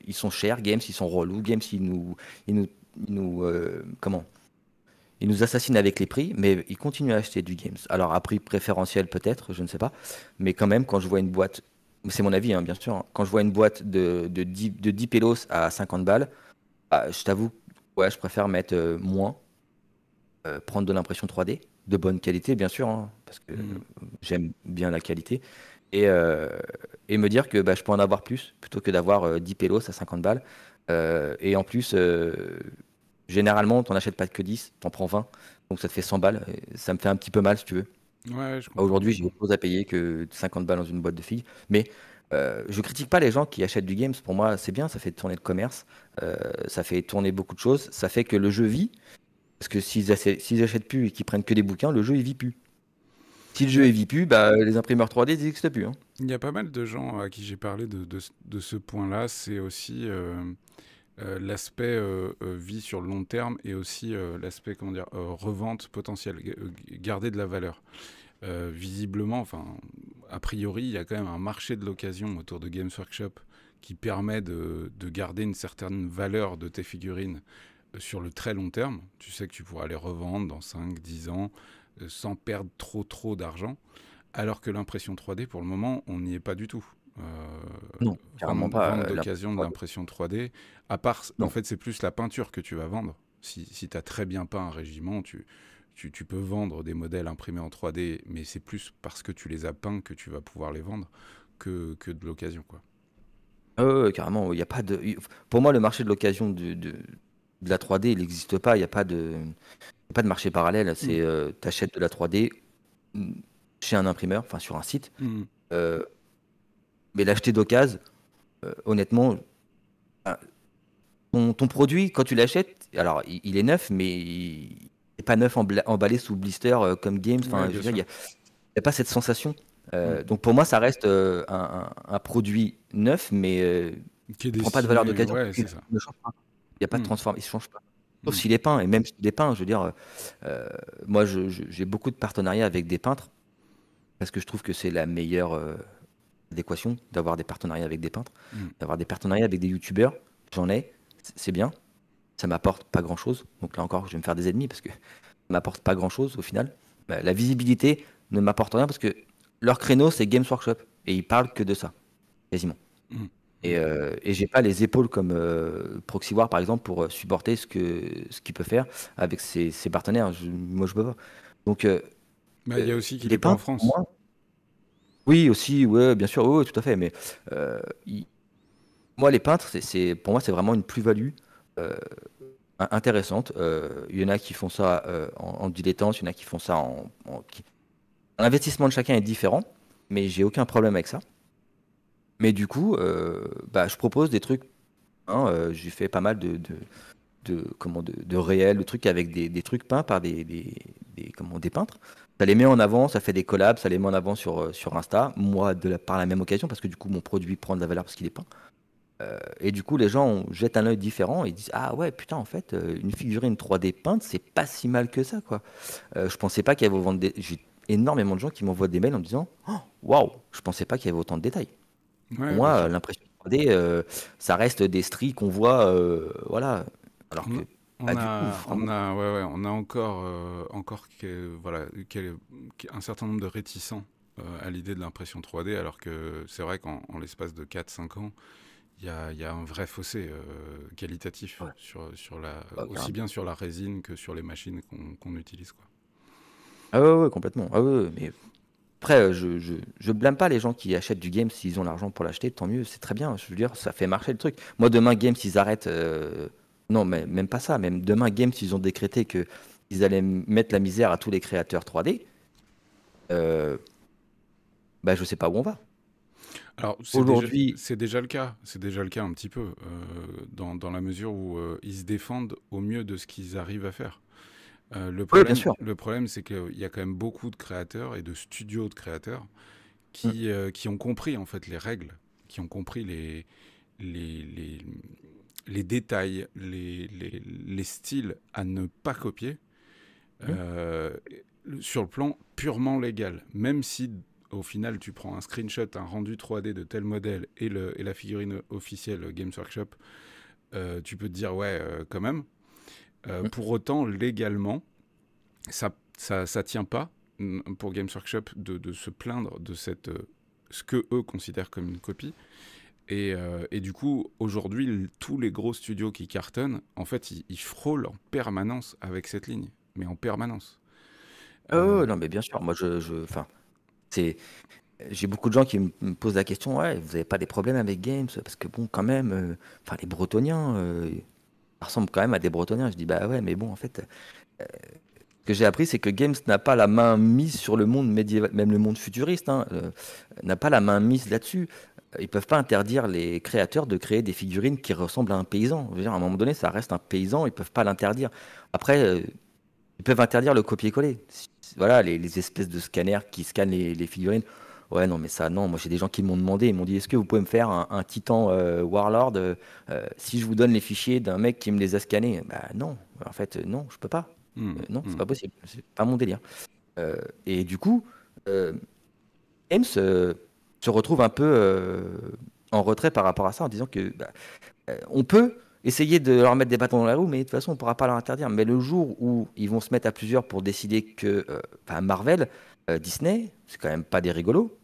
ils sont chers. Games, ils sont relous. Games, ils nous, comment? Ils nous assassinent avec les prix, mais ils continuent à acheter du games. Alors, à prix préférentiel, peut-être, je ne sais pas. Mais quand même, quand je vois une boîte, c'est mon avis, hein, bien sûr, hein. Quand je vois une boîte de 10 pélos à 50 balles, ah, je t'avoue, ouais, je préfère mettre moins, prendre de l'impression 3D, de bonne qualité, bien sûr, hein, parce que Mm. j'aime bien la qualité, et, euh, et me dire que bah, je peux en avoir plus plutôt que d'avoir 10 pélos à 50 balles. Et en plus, généralement, tu n'en achètes pas que 10, tu en prends 20, donc ça te fait 100 balles. Et ça me fait un petit peu mal, si tu veux. Ouais, je comprends, je Aujourd'hui, j'ai comprends. autre chose à payer que 50 balles dans une boîte de filles. Mais je critique pas les gens qui achètent du games. Pour moi, c'est bien, ça fait tourner le commerce, ça fait tourner beaucoup de choses, ça fait que le jeu vit. Parce que s'ils achètent plus et qu'ils prennent que des bouquins, le jeu il vit plus. Si le jeu Mais il vit plus, bah, les imprimeurs 3D ils n'existent plus, hein. il y a pas mal de gens à qui j'ai parlé de ce point-là. C'est aussi l'aspect vie sur le long terme et aussi l'aspect, comment dire, revente potentielle, garder de la valeur. Visiblement, enfin, a priori, il y a quand même un marché de l'occasion autour de Games Workshop qui permet de garder une certaine valeur de tes figurines sur le très long terme. Tu sais que tu pourras les revendre dans 5, 10 ans sans perdre trop d'argent. Alors que l'impression 3D, pour le moment, on n'y est pas du tout. Euh, Non, carrément pas. vente L'impression d'occasion de 3D. l'impression 3D, à part, en Non. fait, c'est plus la peinture que tu vas vendre. Si tu as très bien peint un régiment, tu peux vendre des modèles imprimés en 3D, mais c'est plus parce que tu les as peints que tu vas pouvoir les vendre que de l'occasion, quoi. Ouais, carrément. Il y a pas de... Pour moi, le marché de l'occasion de la 3D, il n'existe pas. Il n'y a pas de marché parallèle. Mm. C'est tu achètes de la 3D mm, chez un imprimeur, enfin sur un site. Mm. euh, mais l'acheter d'occasion, honnêtement, ah, ton produit, quand tu l'achètes, alors il est neuf, mais il n'est pas neuf emballé sous blister comme Games. Ouais, Enfin, je bien veux dire, sûr. y a pas cette sensation. Mm. Donc pour moi, ça reste un produit neuf, mais Qui est il prend pas de valeur destiné, d'occasion ouais, parce qu'il c'est ça. ne change pas. Il n'y a pas de Mm. transforme, il ne change pas. Sauf Mm. s'il est peint, et même s'il est peint, je veux dire, euh, moi j'ai beaucoup de partenariats avec des peintres, parce que je trouve que c'est la meilleure adéquation d'avoir des partenariats avec des peintres, Mm. d'avoir des partenariats avec des youtubeurs, j'en ai, c'est bien, ça m'apporte pas grand-chose. Donc là encore, je vais me faire des ennemis parce que ça m'apporte pas grand-chose au final. La visibilité ne m'apporte rien parce que leur créneau, c'est Games Workshop. Et ils parlent que de ça, quasiment. Mm. Mm. Et j'ai pas les épaules comme Proxy War, par exemple, pour supporter ce qu'il peut faire avec ses partenaires. Moi, je peux pas. Donc, Bah, il y a aussi qu'il les est pas en peintres, pour France. moi, oui, aussi, ouais, bien sûr, oui, tout à fait. Mais euh, ils- moi, les peintres, pour moi, c'est vraiment une plus-value euh, intéressante. Il y en a qui font ça en dilettante, il y en a qui font ça L'investissement de chacun est différent, mais j'ai aucun problème avec ça. Mais du coup, bah, je propose des trucs, hein, j'ai fait pas mal de réels, de trucs avec des trucs peints par des peintres. Ça les met en avant, ça fait des collabs, ça les met en avant sur Insta. Moi, par la même occasion, parce que du coup, mon produit prend de la valeur parce qu'il est peint. Et du coup, les gens jettent un œil différent et disent: Ah ouais, putain, en fait, une figurine 3D peinte, c'est pas si mal que ça, quoi. Je pensais pas qu'il y avait vendre des. J'ai énormément de gens qui m'envoient des mails en me disant: Oh, waouh, je pensais pas qu'il y avait autant de détails. Pour Ouais, bien moi, sûr. l'impression 3D, ça reste des stries qu'on voit, voilà. Alors que Non. On Bah, du coup, a, on vraiment. a, ouais, ouais, on a encore voilà, un certain nombre de réticents à l'idée de l'impression 3D, alors que c'est vrai qu'en l'espace de 4-5 ans, il y a un vrai fossé qualitatif Ouais, aussi carrément. bien sur la résine que sur les machines qu'on utilise, quoi. Ah ouais, ouais, complètement. Ah ouais, ouais, mais après, je blâme pas les gens qui achètent du game s'ils ont l'argent pour l'acheter, tant mieux, c'est très bien. Je veux dire, ça fait marcher le truc. Moi, demain, Games, s'ils arrêtent. Non, mais même pas ça. Même demain, Games, s'ils ont décrété que ils allaient mettre la misère à tous les créateurs 3D, euh, bah, je sais pas où on va. Alors, Aujourd'hui, c'est déjà le cas. C'est déjà le cas un petit peu, dans la mesure où ils se défendent au mieux de ce qu'ils arrivent à faire. oui, bien sûr. Le problème, c'est qu'il y a quand même beaucoup de créateurs et de studios de créateurs Mm. qui ont compris en fait les règles, qui ont compris les, les, les détails, les styles à ne pas copier Mhm. euh, sur le plan purement légal. Même si au final tu prends un screenshot, un rendu 3D de tel modèle et la figurine officielle Games Workshop, tu peux te dire ouais quand même. Mm. Pour autant, légalement, ça tient pas pour Games Workshop de se plaindre de ce que eux considèrent comme une copie. Et du coup, aujourd'hui, tous les gros studios qui cartonnent, en fait, ils frôlent en permanence avec cette ligne, mais en permanence. Ouais, Euh, non, mais bien sûr. Moi, enfin, c'est, j'ai beaucoup de gens qui me posent la question, ouais, vous avez pas des problèmes avec Games? Parce que bon, quand même, enfin, les Bretoniens, ça ressemble quand même à des Bretoniens. Je dis, bah ouais, mais bon, en fait. Que j'ai appris, c'est que Games n'a pas la main mise sur le monde médiéval, même le monde futuriste, hein, n'a pas la main mise là-dessus. Ils peuvent pas interdire les créateurs de créer des figurines qui ressemblent à un paysan. Je veux dire, à un moment donné, ça reste un paysan, ils peuvent pas l'interdire. Après, ils peuvent interdire le copier-coller. Voilà, les espèces de scanners qui scannent les figurines. Ouais, non, mais ça, non. Moi, j'ai des gens qui m'ont demandé, ils m'ont dit, est-ce que vous pouvez me faire un Titan Warlord si je vous donne les fichiers d'un mec qui me les a scannés? Bah non, en fait, non, je peux pas. hmm, Non, c'est hmm. pas possible. C'est pas mon délire. Euh, et du coup, euh, Ames se retrouve un peu en retrait par rapport à ça, en disant que bah, on peut essayer de leur mettre des bâtons dans la roue, mais de toute façon, on ne pourra pas leur interdire. Mais le jour où ils vont se mettre à plusieurs pour décider que enfin, Marvel, Disney, c'est quand même pas des rigolos.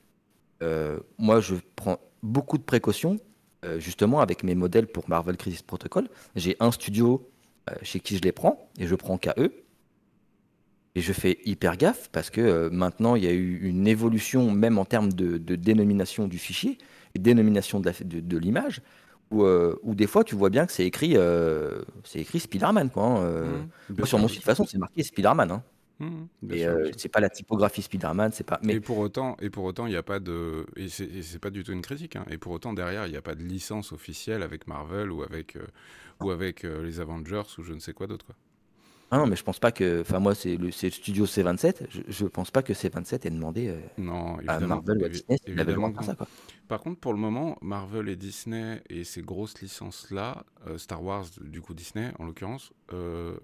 Moi, je prends beaucoup de précautions, justement, avec mes modèles pour Marvel Crisis Protocol. J'ai un studio chez qui je les prends, et je prends qu'à eux. Et je fais hyper gaffe parce que maintenant, il y a eu une évolution, même en termes de dénomination du fichier et dénomination de l'image, où des fois, tu vois bien que c'est écrit Spider-Man, quoi, hein. Bien Moi, sur sûr, mon bien site, de toute sûr. façon, c'est marqué Spider-Man, hein. Bien Et sûr, bien sûr. c'est pas la typographie Spider-Man, c'est pas. Mais Et pour autant, il n'y a pas de. Et c'est pas du tout une critique, hein. Et pour autant, derrière, il n'y a pas de licence officielle avec Marvel ou avec les Avengers ou je ne sais quoi d'autre, quoi. ah non, mais je pense pas que. Enfin, moi, c'est le studio C27. Je pense pas que C27 ait demandé Non, à Marvel ou à Disney s'il avait le droit évidemment de que faire non. ça, quoi. Par contre, pour le moment, Marvel et Disney et ces grosses licences-là, Star Wars, du coup Disney en l'occurrence,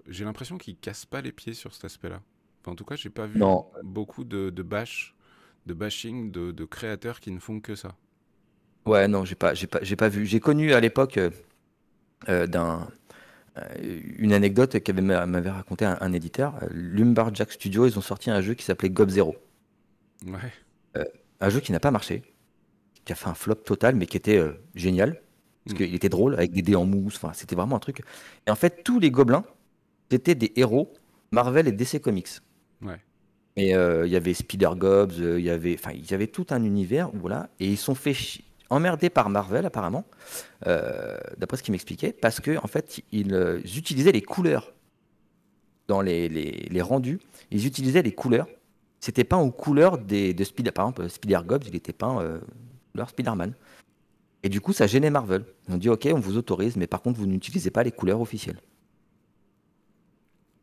j'ai l'impression qu'ils cassent pas les pieds sur cet aspect-là. Enfin, en tout cas, j'ai pas vu Non. beaucoup de bashing de créateurs qui ne font que ça. Ouais, non, j'ai pas vu. J'ai connu à l'époque d'un une anecdote m'avait raconté un éditeur. Lumberjack Studio, ils ont sorti un jeu qui s'appelait Gob Zero. Ouais. Euh, un jeu qui n'a pas marché, qui a fait un flop total, mais qui était génial. Parce Mm. qu'il était drôle, avec des dés en mousse. Enfin, c'était vraiment un truc. Et en fait, tous les gobelins, c'était des héros Marvel et DC Comics. Ouais. Et il y avait Spider-Gobs, enfin, il y avait tout un univers, voilà. Et ils sont fait emmerder par Marvel, apparemment, d'après ce qu'il m'expliquait, parce que en fait, ils utilisaient les couleurs dans les rendus, ils utilisaient les couleurs. C'était peint aux couleurs de Spider. Par exemple, Spider-Gobs, il était peint couleur Spider-Man. Et du coup, ça gênait Marvel. Ils ont dit, OK, on vous autorise, mais par contre, vous n'utilisez pas les couleurs officielles.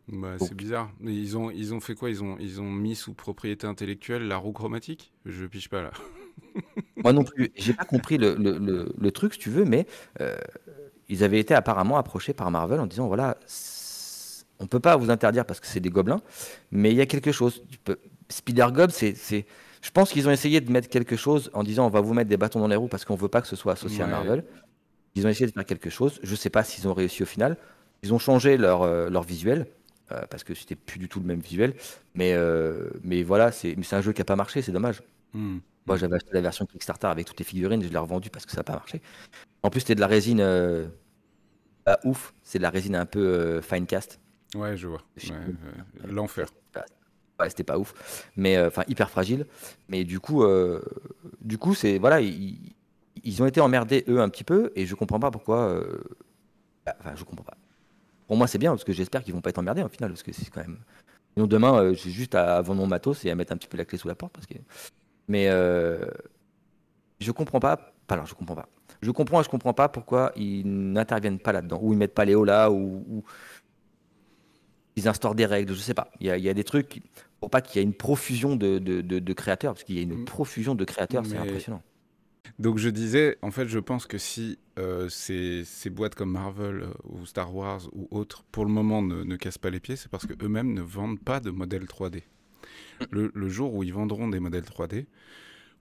Bah, c'est Donc, bizarre. Mais ils ont fait quoi? Ils ont mis sous propriété intellectuelle la roue chromatique? Je piche pas là. moi non plus, j'ai pas compris le truc, si tu veux, mais euh, ils avaient été apparemment approchés par Marvel en disant, voilà, on peut pas vous interdire parce que c'est des gobelins, mais il y a quelque chose. Spider-Gob, je pense qu'ils ont essayé de mettre quelque chose en disant, on va vous mettre des bâtons dans les roues parce qu'on veut pas que ce soit associé à Ouais. Marvel. Ils ont essayé de faire quelque chose. Je sais pas s'ils ont réussi au final. Ils ont changé leur visuel, parce que c'était plus du tout le même visuel. Mais voilà, c'est un jeu qui n'a pas marché, c'est dommage. Hmm, Moi, hmm. j'avais acheté la version Kickstarter avec toutes les figurines, je l'ai revendue parce que ça n'a pas marché. En plus, c'était de la résine pas ouf, c'est de la résine un peu fine cast. Ouais, je vois. Chez Ouais, nous. l'enfer. C'était pas, ouais, c'était pas ouf, mais enfin hyper fragile. Mais du coup, c'est voilà, ils ont été emmerdés eux un petit peu, et je comprends pas pourquoi. Enfin, je comprends pas. Pour moi, c'est bien parce que j'espère qu'ils vont pas être emmerdés au final, parce que c'est quand même. Sinon demain, j'ai juste à vendre mon matos et à mettre un petit peu la clé sous la porte, parce que. Mais je comprends pas. Alors, je comprends pas. Je comprends et je comprends pas pourquoi ils n'interviennent pas là-dedans, ou ils mettent pas Léo là, ou ils instaurent des règles, je sais pas. Il y a des trucs pour pas qu'il y ait une profusion de créateurs, parce qu'il y a une M- profusion de créateurs, c'est Mais impressionnant. donc je disais, en fait, je pense que si ces boîtes comme Marvel ou Star Wars ou autres, pour le moment, ne cassent pas les pieds, c'est parce qu'eux-mêmes ne vendent pas de modèles 3D. Le jour où ils vendront des modèles 3D,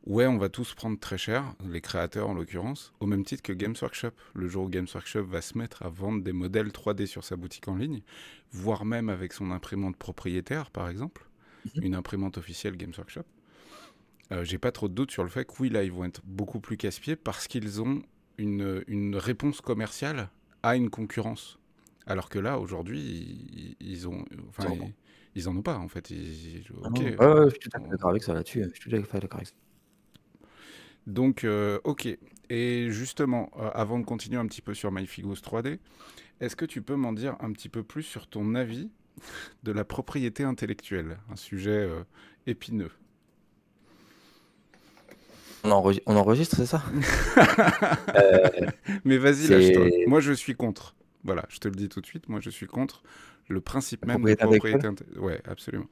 ouais, on va tous prendre très cher, les créateurs en l'occurrence, au même titre que Games Workshop. Le jour où Games Workshop va se mettre à vendre des modèles 3D sur sa boutique en ligne, voire même avec son imprimante propriétaire, par exemple, une imprimante officielle Games Workshop, j'ai pas trop de doute sur le fait que oui, là, ils vont être beaucoup plus casse-pieds parce qu'ils ont une réponse commerciale à une concurrence. Alors que là, aujourd'hui, ils ont, enfin, Sans- ils en ont pas en fait. Ah Ok. non. Ouais, ouais, je suis tout à fait d'accord avec ça là-dessus. Je suis tout à fait d'accord avec ça. Donc, ok. Et justement, avant de continuer un petit peu sur MyFigos 3D, est-ce que tu peux m'en dire un petit peu plus sur ton avis de la propriété intellectuelle, un sujet épineux? On enregistre, c'est ça? Euh, Mais vas-y, lâche-toi. c'est Moi, je suis contre. Voilà, je te le dis tout de suite. Moi, je suis contre le principe la même de propriété propriété intellectuelle. intellectuelle. Ouais, absolument.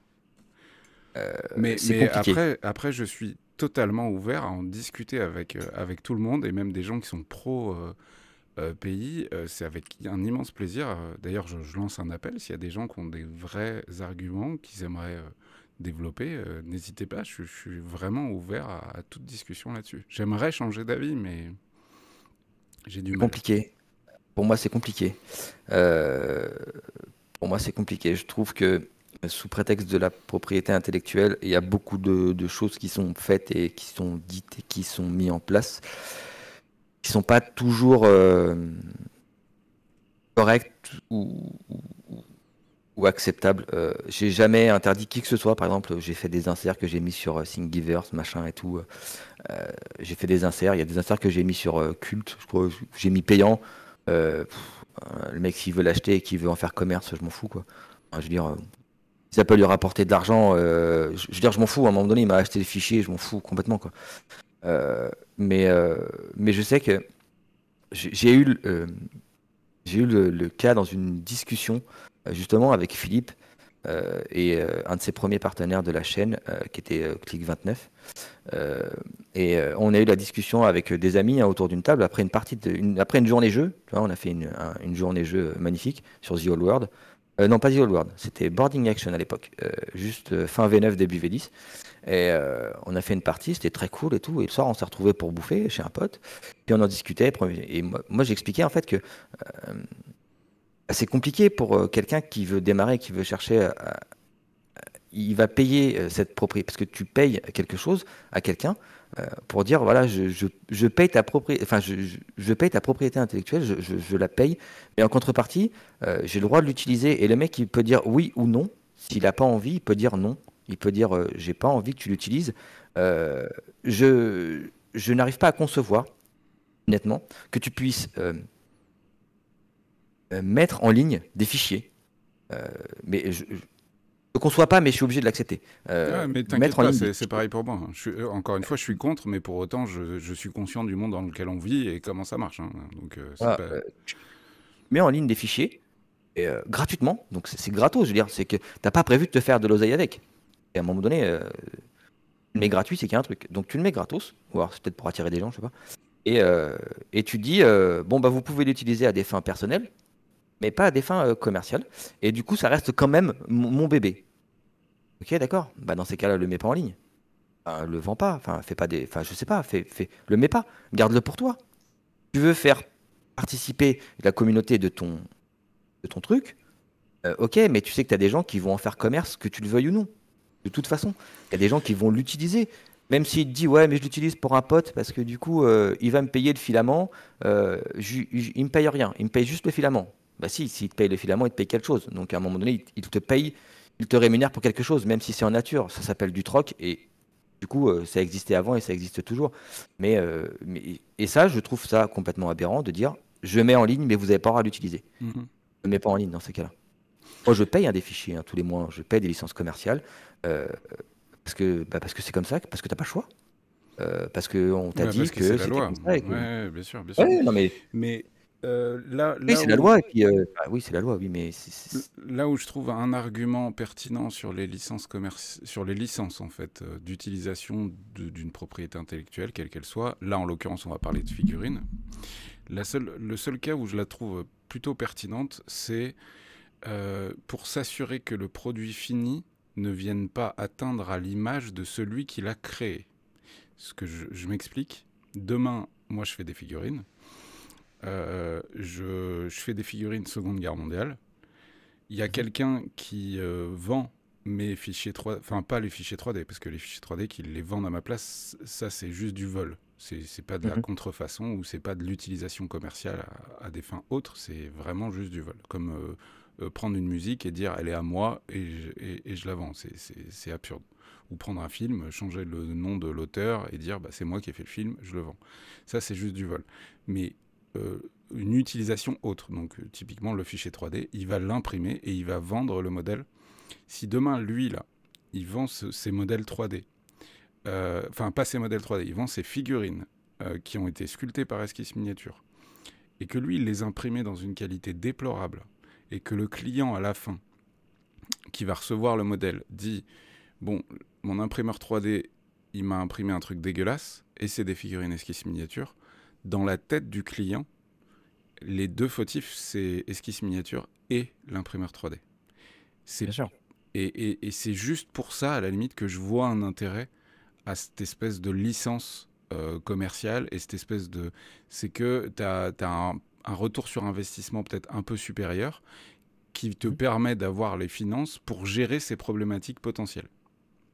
Euh, Mais, c'est mais compliqué. après, je suis totalement ouvert à en discuter avec tout le monde et même des gens qui sont pro-pays. C'est avec un immense plaisir. D'ailleurs, je lance un appel. S'il y a des gens qui ont des vrais arguments qu'ils aimeraient développer, n'hésitez pas. Je suis vraiment ouvert à toute discussion là-dessus. J'aimerais changer d'avis, mais j'ai du C'est mal. compliqué. Pour moi, c'est compliqué. Euh, pour moi, c'est compliqué. Je trouve que sous prétexte de la propriété intellectuelle, il y a beaucoup de choses qui sont faites et qui sont dites et qui sont mises en place, qui sont pas toujours correctes ou acceptables. J'ai jamais interdit qui que ce soit. Par exemple, j'ai fait des inserts que j'ai mis sur Thingiverse, machin et tout. J'ai fait des inserts. Il y a des inserts que j'ai mis sur Cult, je crois, que j'ai mis payant. Le mec, s'il veut l'acheter et qu'il veut en faire commerce, je m'en fous, quoi. Enfin, je veux dire, si ça peut lui rapporter de l'argent, je veux dire, je m'en fous. À un moment donné, il m'a acheté le fichier, je m'en fous complètement, quoi. Euh, mais, euh, mais je sais que j'ai j'ai eu, j'ai eu le cas dans une discussion, justement, avec Philippe et un de ses premiers partenaires de la chaîne, qui était Click29. Euh, on a eu la discussion avec des amis, hein, autour d'une table après après une journée jeu. Tu vois, on a fait une journée jeu magnifique sur The Old World. Non, pas The Old World, c'était Boarding Action à l'époque, juste fin V9 début V10. Et on a fait une partie, c'était très cool et tout. Et le soir, on s'est retrouvé pour bouffer chez un pote. Puis on en discutait. Et moi, j'expliquais en fait que c'est compliqué pour quelqu'un qui veut démarrer, qui veut chercher il va payer cette propriété, parce que tu payes quelque chose à quelqu'un pour dire, voilà, je paye ta propriété, enfin, je paye ta propriété intellectuelle, je la paye, mais en contrepartie, j'ai le droit de l'utiliser. Et le mec, il peut dire oui ou non. S'il n'a pas envie, il peut dire non. Il peut dire, j'ai pas envie que tu l'utilises. Euh, je n'arrive pas à concevoir, honnêtement, que tu puisses mettre en ligne des fichiers. Euh, mais je ne conçois pas, mais je suis obligé de l'accepter. Ouais, mais t'inquiète Mettre en pas, ligne des c'est fichiers pareil pour moi, hein. Encore une fois, je suis contre, mais pour autant, je suis conscient du monde dans lequel on vit et comment ça marche, hein. Donc, c'est voilà, pas. tu mets en ligne des fichiers et, gratuitement, donc c'est gratos, je veux dire, c'est que t'as pas prévu de te faire de l'oseille avec. Et à un moment donné, tu le mets gratuit, c'est qu'il y a un truc. Donc tu le mets gratos, ou alors c'est peut-être pour attirer des gens, je sais pas. Et tu dis, bon, bah vous pouvez l'utiliser à des fins personnelles, mais pas à des fins commerciales. Et du coup, ça reste quand même mon bébé. Ok, d'accord. Bah dans ces cas-là, le mets pas en ligne. Enfin, le vends pas. Enfin, fais pas des. Enfin, je sais pas. Le mets pas. Garde-le pour toi. Tu veux faire participer la communauté de ton truc, ok, mais tu sais que tu as des gens qui vont en faire commerce, que tu le veuilles ou non. De toute façon, il y a des gens qui vont l'utiliser. Même s'il te dit, ouais, mais je l'utilise pour un pote parce que du coup, il va me payer le filament, il me paye rien, il me paye juste le filament. Bah si, s'il te paye le filament, il te paye quelque chose. Donc à un moment donné, il te paye, il te rémunère pour quelque chose, même si c'est en nature. Ça s'appelle du troc et du coup, ça existait avant et ça existe toujours. Et ça, je trouve ça complètement aberrant de dire, je mets en ligne, mais vous n'avez pas le droit à l'utiliser. Mhm. Je ne mets pas en ligne dans ces cas-là. Moi, je paye des fichiers tous les mois, je paye des licences commerciales euh, parce que c'est comme ça, parce que t'as pas le choix. Parce qu'on t'a Ouais, parce dit que c'est que la c'était loi. comme ça et que. Ouais, bien sûr, bien sûr. Ouais, non, mais Mais oui, là c'est la où loi. Et puis, oui, c'est la loi, oui, mais là où je trouve un argument pertinent sur les licences sur les licences en fait d'utilisation d'une propriété intellectuelle, quelle qu'elle soit, là en l'occurrence on va parler de figurines. Le seul cas où je la trouve plutôt pertinente, c'est pour s'assurer que le produit fini ne vienne pas atteindre à l'image de celui qui l'a créé. Ce que je m'explique. Demain, moi je fais des figurines. Je fais des figurines Seconde Guerre mondiale. Il y a Mhm. quelqu'un qui vend mes fichiers 3D, enfin pas les fichiers 3D, parce que les fichiers 3D qui les vendent à ma place, ça c'est juste du vol. C'est pas de la Mhm. contrefaçon ou c'est pas de l'utilisation commerciale à des fins autres, c'est vraiment juste du vol. Comme prendre une musique et dire elle est à moi et je la vends, c'est absurde. Ou prendre un film, changer le nom de l'auteur et dire bah, c'est moi qui ai fait le film, je le vends. Ça c'est juste du vol. Mais euh, une utilisation autre. Donc, typiquement, le fichier 3D, il va l'imprimer et il va vendre le modèle. Si demain, lui, là, il vend ses modèles 3D, enfin, pas ses modèles 3D, il vend ses figurines qui ont été sculptées par Esquisse Miniature, et que lui, il les imprimait dans une qualité déplorable, et que le client, à la fin, qui va recevoir le modèle, dit bon, mon imprimeur 3D, il m'a imprimé un truc dégueulasse, et c'est des figurines Esquisse Miniature, dans la tête du client, les deux fautifs, c'est Esquisse Miniature et l'imprimeur 3D. C'est, Bien sûr. et c'est juste pour ça, à la limite, que je vois un intérêt à cette espèce de licence commerciale et cette espèce de... C'est que tu as un retour sur investissement peut-être un peu supérieur qui te Mhm. permet d'avoir les finances pour gérer ces problématiques potentielles.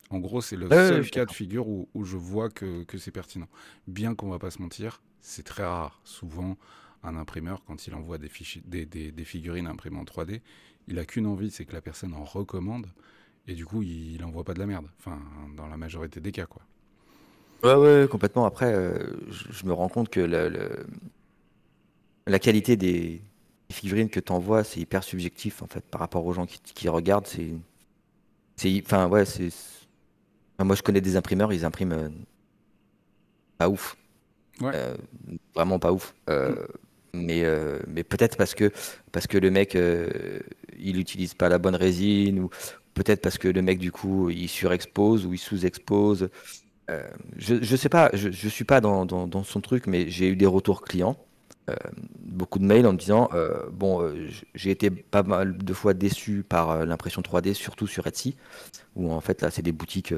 En gros, c'est le Ouais, ouais, je seul suis cas de d'accord. figure où je vois que c'est pertinent. Bien qu'on va pas se mentir, c'est très rare. Souvent, un imprimeur, quand il envoie des figurines imprimées en 3D, il a qu'une envie, c'est que la personne en recommande. Et du coup, il envoie pas de la merde. Enfin, dans la majorité des cas, quoi. Ouais, ouais, complètement. Après, je me rends compte que la qualité des figurines que tu envoies, c'est hyper subjectif en fait par rapport aux gens qui regardent. Enfin, ouais, enfin, moi, je connais des imprimeurs, ils impriment pas ouf. Ouais. Euh, Vraiment pas ouf. Mm. Mais peut-être parce que le mec il utilise pas la bonne résine ou peut-être parce que le mec du coup il surexpose ou il sous-expose. Je sais pas, je suis pas dans son truc, mais j'ai eu des retours clients, euh, beaucoup de mails en me disant bon j'ai été pas mal de fois déçu par l'impression 3D, surtout sur Etsy où en fait là c'est des boutiques.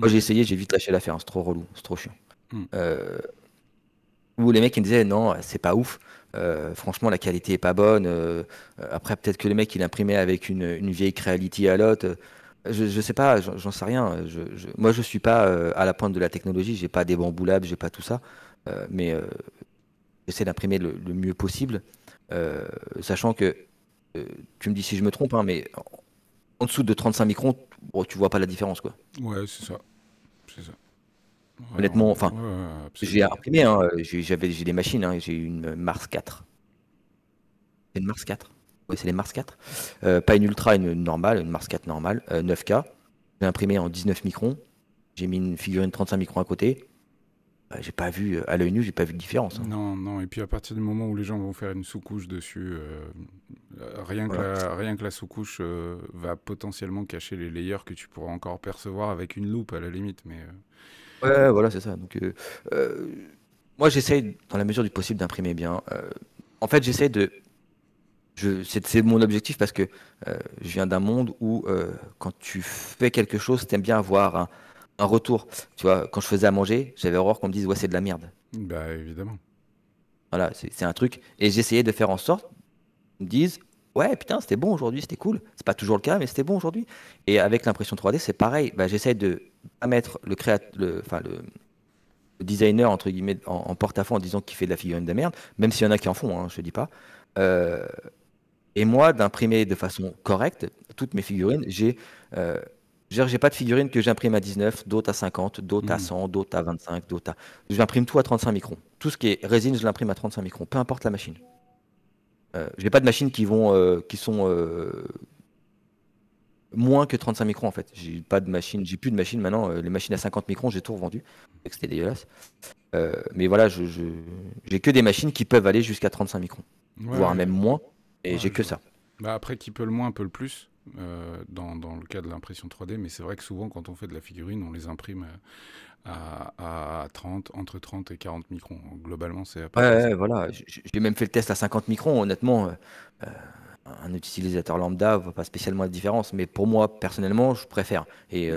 Moi Mm. j'ai essayé, j'ai vite lâché l'affaire, hein, c'est trop relou, c'est trop chiant. Mm. Euh, Où les mecs ils me disaient non, c'est pas ouf. Franchement, la qualité est pas bonne. Après, peut-être que le mec il imprimait avec une vieille Creality à lot. Je sais pas, j'en sais rien. Moi, je suis pas à la pointe de la technologie. J'ai pas des bambous j'ai pas tout ça. Mais j'essaie d'imprimer le mieux possible, euh, sachant que euh, tu me dis si je me trompe, hein, mais en dessous de 35 microns, bon, tu vois pas la différence, quoi. Ouais, c'est ça. C'est ça. Ouais, Honnêtement, enfin, ouais, ouais, j'ai absolument. imprimé, hein, j'ai des machines, hein, j'ai une Mars 4. C'est une Mars 4. Oui, c'est les Mars 4. Pas une Ultra, une normale, une Mars 4 normale, 9K. J'ai imprimé en 19 microns. J'ai mis une figurine 35 microns à côté. J'ai pas vu, à l'œil nu, j'ai pas vu de différence, hein. Non, non. Et puis à partir du moment où les gens vont faire une sous-couche dessus, Voilà. rien que la sous-couche va potentiellement cacher les layers que tu pourras encore percevoir avec une loupe à la limite. Mais Ouais, voilà, c'est ça. Donc, euh, moi, j'essaye, dans la mesure du possible, d'imprimer bien. En fait, j'essaie de. C'est mon objectif parce que je viens d'un monde où, quand tu fais quelque chose, t'aimes bien avoir un retour. Tu vois, quand je faisais à manger, j'avais horreur qu'on me dise, ouais, c'est de la merde. bah évidemment. Voilà, c'est un truc. Et j'essayais de faire en sorte qu'ils me disent, ouais, putain, c'était bon aujourd'hui, c'était cool. C'est pas toujours le cas, mais c'était bon aujourd'hui. Et avec l'impression 3D, c'est pareil. Bah, j'essaie de pas mettre le designer entre guillemets en porte-à-faux en disant qu'il fait de la figurine de merde, même s'il y en a qui en font, hein, je dis pas. Euh, et moi, d'imprimer de façon correcte toutes mes figurines, euh, j'ai pas de figurines que j'imprime à 19, d'autres à 50, d'autres à Hmm. 100, d'autres à 25, j'imprime tout à 35 microns. Tout ce qui est résine, je l'imprime à 35 microns, peu importe la machine. J'ai pas de machines qui sont moins que 35 microns en fait. J'ai pas de machine, j'ai plus de machines maintenant. Les machines à 50 microns, j'ai tout revendu. Donc, c'était dégueulasse. Mais voilà, j'ai que des machines qui peuvent aller jusqu'à 35 microns, Ouais, voire ouais, même moins. Et ouais, j'ai je que vois. ça. Bah après, qui peut le moins, peut le plus, dans le cas de l'impression 3D, mais c'est vrai que souvent, quand on fait de la figurine, on les imprime à 30, entre 30 et 40 microns. Globalement, c'est à peu Ouais, près ça. ouais, voilà. J'ai même fait le test à 50 microns. Honnêtement, euh, un utilisateur lambda voit pas spécialement la différence. Mais pour moi, personnellement, je préfère. Et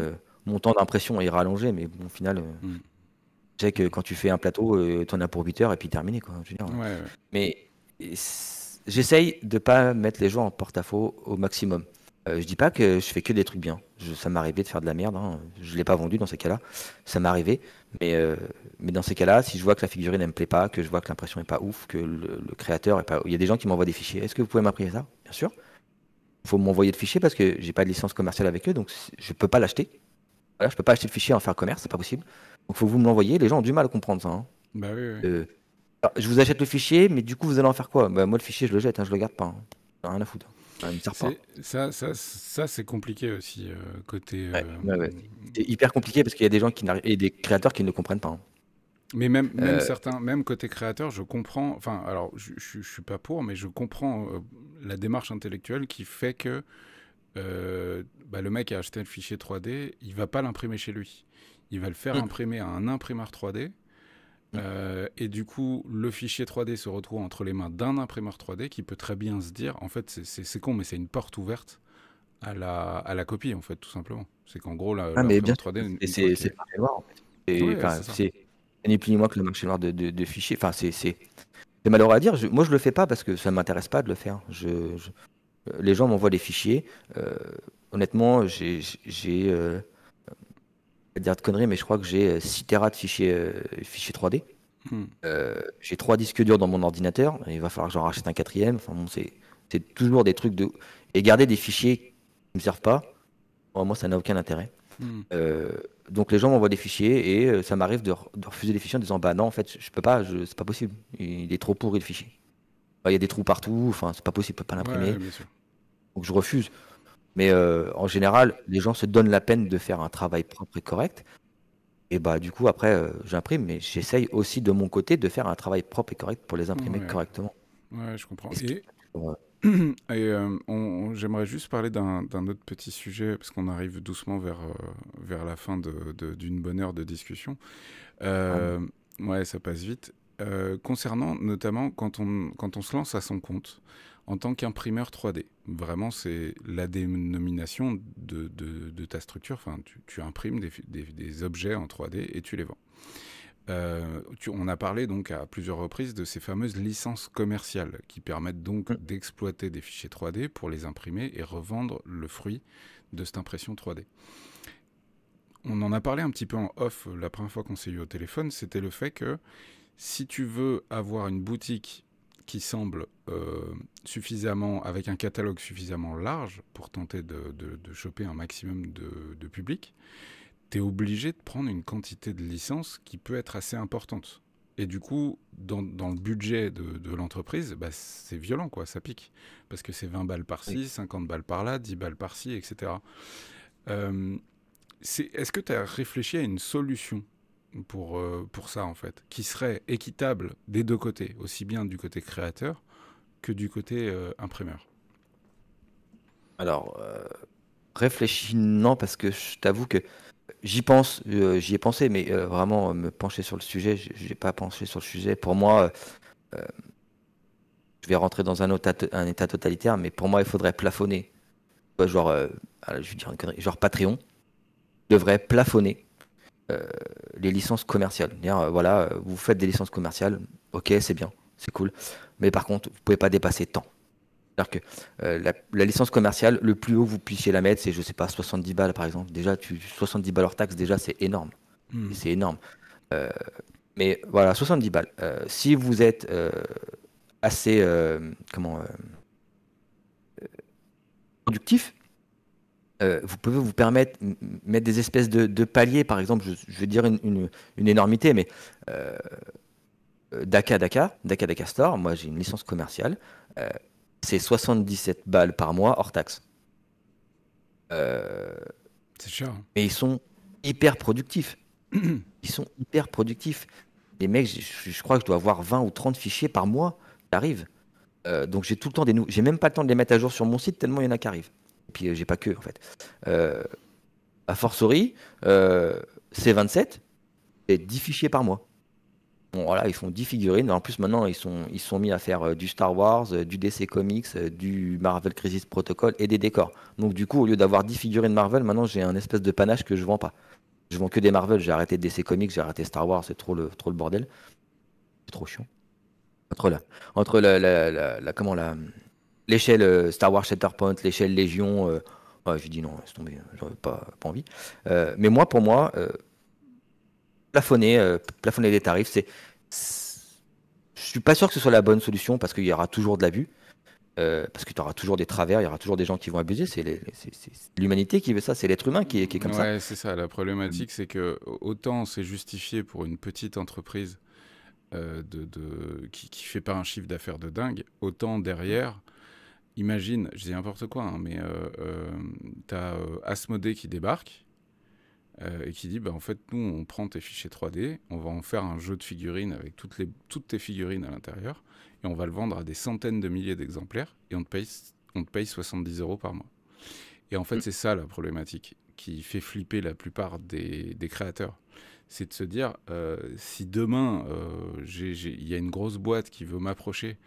mon temps d'impression est rallongé, mais bon, au final, Hmm. je sais que Ok. quand tu fais un plateau, tu en as pour 8 heures et puis terminé, quoi. Je veux dire. Ouais, ouais. Mais j'essaye de pas mettre les gens en porte-à-faux au maximum. Je dis pas que je fais que des trucs bien. Ça m'est arrivé de faire de la merde, hein. Je l'ai pas vendu dans ces cas-là. Ça m'est arrivé. Mais, euh, mais dans ces cas-là, si je vois que la figurine elle me plaît pas, que je vois que l'impression est pas ouf, que le créateur est pas. Il y a des gens qui m'envoient des fichiers. Est-ce que vous pouvez m'imprimer ça? Bien sûr. Il faut m'envoyer le fichier parce que j'ai pas de licence commerciale avec eux, donc je peux pas l'acheter. Voilà, je peux pas acheter le fichier et en faire commerce, c'est pas possible. Donc il faut que vous me l'envoyiez. Les gens ont du mal à comprendre ça, hein. Bah oui, oui. Euh, je vous achète le fichier, mais du coup, vous allez en faire quoi? Bah, moi, le fichier, je le jette, hein, je le garde pas, hein. J'en ai rien à foutre. Il me sert pas. Ça, c'est compliqué aussi, côté. Ouais, ouais, ouais. C'est hyper compliqué parce qu'il y a des gens qui n'arrivent et des créateurs qui ne le comprennent pas, hein. Mais même Euh, certains, même côté créateur, je comprends. Enfin, alors, je suis pas pour, mais je comprends la démarche intellectuelle qui fait que bah, le mec a acheté le fichier 3D, il va pas l'imprimer chez lui. Il va le faire mm, imprimer à un imprimeur 3D. mm. Et du coup, le fichier 3D se retrouve entre les mains d'un imprimeur 3D qui peut très bien se dire, en fait, c'est con, mais c'est une porte ouverte à la copie, en fait, tout simplement. C'est qu'en gros, Ah, mais bien l'imprimeur sûr, 3D, une fois c'est qu'il le est. marché noir, en fait. Ouais, Enfin, c'est ça. c'est ni plus ni moins que le marché noir de fichiers. Enfin, c'est malheureux à dire. Moi, je le fais pas parce que ça m'intéresse pas de le faire. Les gens m'envoient des fichiers. Euh, Honnêtement, pas dire de conneries, mais je crois que j'ai 6 Tera de fichiers 3D. Hmm. J'ai 3 disques durs dans mon ordinateur. Il va falloir que j'en rachète un quatrième. Enfin bon, c'est toujours des trucs de. Et garder des fichiers qui ne me servent pas, moi, ça n'a aucun intérêt. Hmm. Euh, donc les gens m'envoient des fichiers et ça m'arrive de refuser les fichiers en disant bah non, en fait, je peux pas, c'est pas possible. Il est trop pourri le fichier. Enfin, il y a des trous partout. Enfin, c'est pas possible, je peux pas Ouais, l'imprimer. bien sûr. Donc je refuse. Mais en général, les gens se donnent la peine de faire un travail propre et correct. Et bah du coup après j'imprime, mais j'essaye aussi de mon côté de faire un travail propre et correct pour les imprimer Ouais, correctement. ouais, je comprends. Et ce qui est toujours, J'aimerais juste parler d'un autre petit sujet, parce qu'on arrive doucement vers la fin d'une bonne heure de discussion. vraiment. Euh, ouais, ça passe vite. Concernant notamment quand on se lance à son compte en tant qu'imprimeur 3D. Vraiment, c'est la dénomination de ta structure. Enfin, tu imprimes des objets en 3D et tu les vends. On a parlé donc à plusieurs reprises de ces fameuses licences commerciales qui permettent donc Mm. d'exploiter des fichiers 3D pour les imprimer et revendre le fruit de cette impression 3D. On en a parlé un petit peu en off la première fois qu'on s'est eu au téléphone, c'était le fait que si tu veux avoir une boutique qui semble suffisamment, avec un catalogue suffisamment large pour tenter de choper un maximum de public, tu es obligé de prendre une quantité de licences qui peut être assez importante. Et du coup, dans le budget de l'entreprise, bah, c'est violent, quoi, ça pique. Parce que c'est 20 balles Oui. par-ci, 50 balles par-là, 10 balles par-ci, etc. Euh, Est-ce que tu as réfléchi à une solution pour ça, en fait, qui serait équitable des deux côtés, aussi bien du côté créateur que du côté imprimeur? Alors réfléchis non parce que je t'avoue que j'y pense, j'y ai pensé, mais vraiment me pencher sur le sujet, j'ai pas penché sur le sujet. Pour moi, je vais rentrer dans un état totalitaire, mais pour moi, il faudrait plafonner. Genre, je vais dire une connerie, genre Patreon devrait plafonner euh, les licences commerciales. Dire, voilà, vous faites des licences commerciales, ok, c'est bien, c'est cool. Mais par contre, vous pouvez pas dépasser tant. C'est-à-dire que la licence commerciale, le plus haut que vous puissiez la mettre, c'est, je sais pas, 70 balles par exemple. Déjà, 70 balles hors taxe, déjà, c'est énorme. Et Hmm. c'est énorme. Euh, mais voilà, 70 balles. Si vous êtes assez productif, vous pouvez vous permettre mettre des espèces de paliers. Par exemple, je vais dire une énormité, mais euh, Daka Store, moi j'ai une licence commerciale, euh, c'est 77 balles par mois hors taxe. Euh, C'est cher. mais ils sont hyper productifs. Ils sont hyper productifs. Les mecs, je crois que je dois avoir 20 ou 30 fichiers par mois qui arrivent. Donc j'ai tout le temps des nouveaux. J'ai même pas le temps de les mettre à jour sur mon site tellement il y en a qui arrivent. Et puis j'ai pas que en fait. Euh, a fortiori, C27, c'est 10 fichiers par mois. Bon, voilà, ils font 10 figurines. En plus, maintenant, ils sont mis à faire du Star Wars, du DC Comics, du Marvel Crisis Protocol et des décors. Donc, du coup, au lieu d'avoir 10 figurines Marvel, maintenant, j'ai un espèce de panache que je vends pas. Je vends que des Marvel. J'ai arrêté DC Comics, j'ai arrêté Star Wars, c'est trop le bordel. C'est trop chiant. Entre comment, l'échelle Star Wars Shatterpoint, l'échelle Légion, ouais, j'ai dit non, laisse tomber, j'aurais pas envie. Mais moi, pour moi, plafonner les tarifs, je suis pas sûr que ce soit la bonne solution parce qu'il y aura toujours de l'abus, parce que tu auras toujours des travers, il y aura toujours des gens qui vont abuser. C'est l'humanité qui veut ça, c'est l'être humain qui est comme ça. Ouais, c'est ça. La problématique, c'est que autant c'est justifié pour une petite entreprise qui fait pas un chiffre d'affaires de dingue, autant derrière, imagine, je dis n'importe quoi, hein, mais t'as Asmodée qui débarque et qui dit, bah, en fait, nous, on prend tes fichiers 3D, on va en faire un jeu de figurines avec toutes tes figurines à l'intérieur, et on va le vendre à des centaines de milliers d'exemplaires, et on te paye 70 € par mois. Et en fait, Mm. c'est ça la problématique qui fait flipper la plupart des créateurs. C'est de se dire, si demain, il y a une grosse boîte qui veut m'approcher,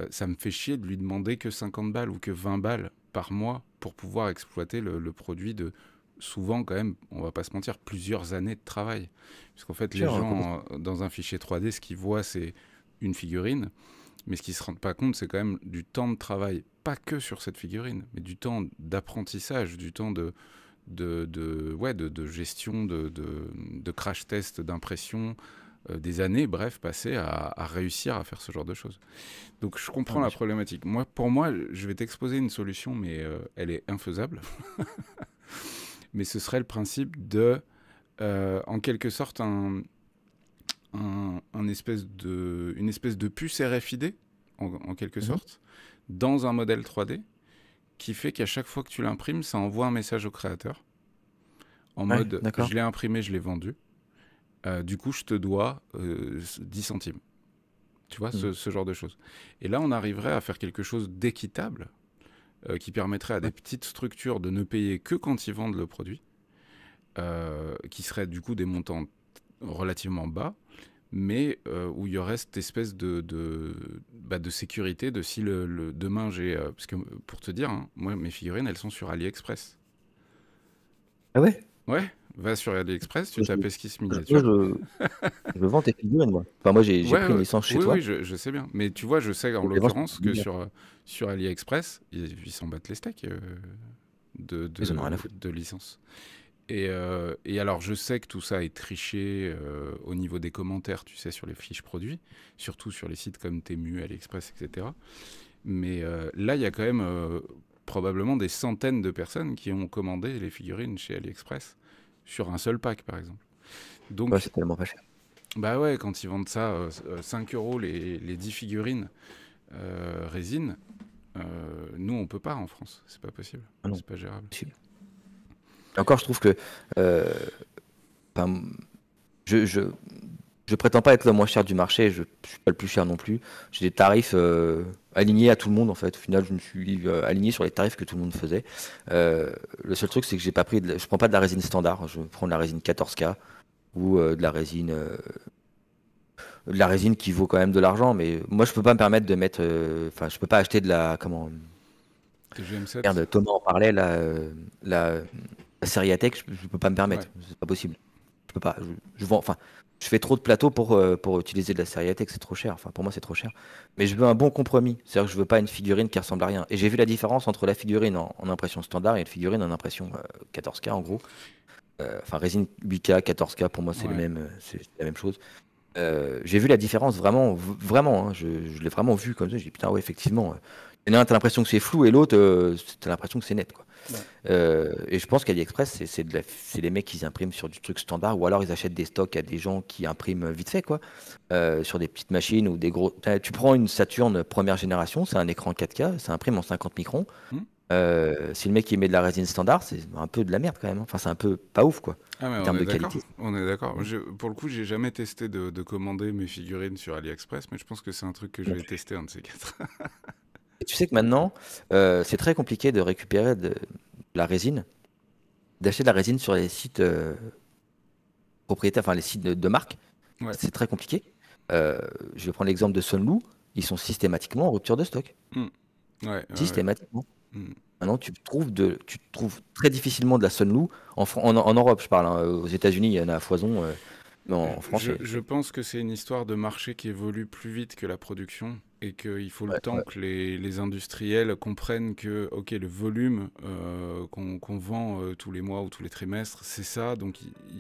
ça me fait chier de lui demander que 50 balles ou que 20 balles par mois pour pouvoir exploiter le produit de souvent quand même, on va pas se mentir, plusieurs années de travail. Puisqu'en fait, les Sûr, gens, dans un fichier 3D, ce qu'ils voient, c'est une figurine. Mais ce qu'ils ne se rendent pas compte, c'est quand même du temps de travail, pas que sur cette figurine, mais du temps d'apprentissage, du temps de gestion, de crash test, d'impression, des années, bref, passées à réussir à faire ce genre de choses. Donc je comprends bien la sûr. problématique. Moi, pour moi, je vais t'exposer une solution, mais elle est infaisable. Mais ce serait le principe de, en quelque sorte, une espèce de puce RFID, en quelque Mhm. sorte, dans un modèle 3D, qui fait qu'à chaque fois que tu l'imprimes, ça envoie un message au créateur, en Ouais, mode d'accord. je l'ai imprimé, je l'ai vendu. Du coup, je te dois 10 centimes. Tu vois, Mm. ce genre de choses. Et là, on arriverait à faire quelque chose d'équitable, qui permettrait à des Ouais. petites structures de ne payer que quand ils vendent le produit, qui seraient du coup des montants relativement bas, mais où il y aurait cette espèce de sécurité de si demain j'ai... parce que pour te dire, hein, moi mes figurines elles sont sur AliExpress. Ah ouais? Ouais, va sur AliExpress, tu Je, tapes esquisse je, miniature. je, je vends tes figurines, moi. Enfin, moi, j'ai Ouais, pris une ouais, licence chez oui, toi. oui, je sais bien. Mais tu vois, je sais en Je les vends sur l'occurrence que Figurine. sur AliExpress, ils s'en battent les steaks Ils en ont rien à foutre. de licence. Et alors, je sais que tout ça est triché au niveau des commentaires, tu sais, sur les fiches produits, surtout sur les sites comme Temu, AliExpress, etc. Mais là, il y a quand même probablement des centaines de personnes qui ont commandé les figurines chez AliExpress sur un seul pack, par exemple. Ouais, Donc, c'est tellement pas cher. bah ouais, quand ils vendent ça 5 euros les 10 figurines résine, nous, on peut pas en France. C'est pas possible. Ah non, C'est pas gérable. possible. Et encore, je trouve que euh, enfin, je, je, je prétends pas être le moins cher du marché, je suis pas le plus cher non plus. J'ai des tarifs alignés à tout le monde en fait. Au final, je me suis aligné sur les tarifs que tout le monde faisait. Le seul truc, c'est que je prends pas de la résine standard. Je prends de la résine 14K ou de la résine qui vaut quand même de l'argent. Mais moi, je peux pas me permettre de mettre. Enfin, je peux pas acheter de la comment. TGM7. Merde, Thomas en parlait là. La série Atech, je peux pas me Ouais. permettre. C'est pas possible. Je peux pas. Je vends. Enfin, je fais trop de plateaux pour utiliser de la sérialité, que c'est trop cher. Enfin, pour moi, c'est trop cher. Mais je veux un bon compromis. C'est-à-dire que je veux pas une figurine qui ressemble à rien. Et j'ai vu la différence entre la figurine en impression standard et une figurine en impression 14K, en gros. Enfin, résine 8K, 14K, pour moi, c'est le Ouais. même, c'est la même chose. J'ai vu la différence vraiment, vraiment, hein. Je l'ai vraiment vu comme ça. Je dis putain, ouais, effectivement. Il y en a un, t'as l'impression que c'est flou et l'autre, t'as l'impression que c'est net, quoi. Ouais. Et je pense qu'AliExpress, c'est les mecs qui impriment sur du truc standard ou alors ils achètent des stocks à des gens qui impriment vite fait, quoi, sur des petites machines ou des gros. Tu prends une Saturn première génération, c'est un écran 4K, ça imprime en 50 microns. Hmm. Si le mec il met de la résine standard, c'est un peu de la merde quand même, hein. Enfin, c'est un peu pas ouf, quoi, Ah mais en on termes est de d'accord, qualité. on est d'accord. Pour le coup, j'ai jamais testé de commander mes figurines sur AliExpress, mais je pense que c'est un truc que je Non vais plus. tester un de ces quatre. Et tu sais que maintenant, c'est très compliqué de récupérer de la résine, d'acheter de la résine sur les sites propriétaires, enfin les sites de marque. Ouais. C'est très compliqué. Euh, je vais prendre l'exemple de Sunloo. Ils sont systématiquement en rupture de stock. Hmm. Ouais, ouais, ouais. Systématiquement. Hmm. Maintenant, tu trouves très difficilement de la Sunloo en Europe, je parle, hein. Aux États-Unis, il y en a à foison, mais en France, Je pense que c'est une histoire de marché qui évolue plus vite que la production et qu'il faut le ouais, temps ouais. que les industriels comprennent que ok, le volume qu'on vend tous les mois ou tous les trimestres, c'est ça, donc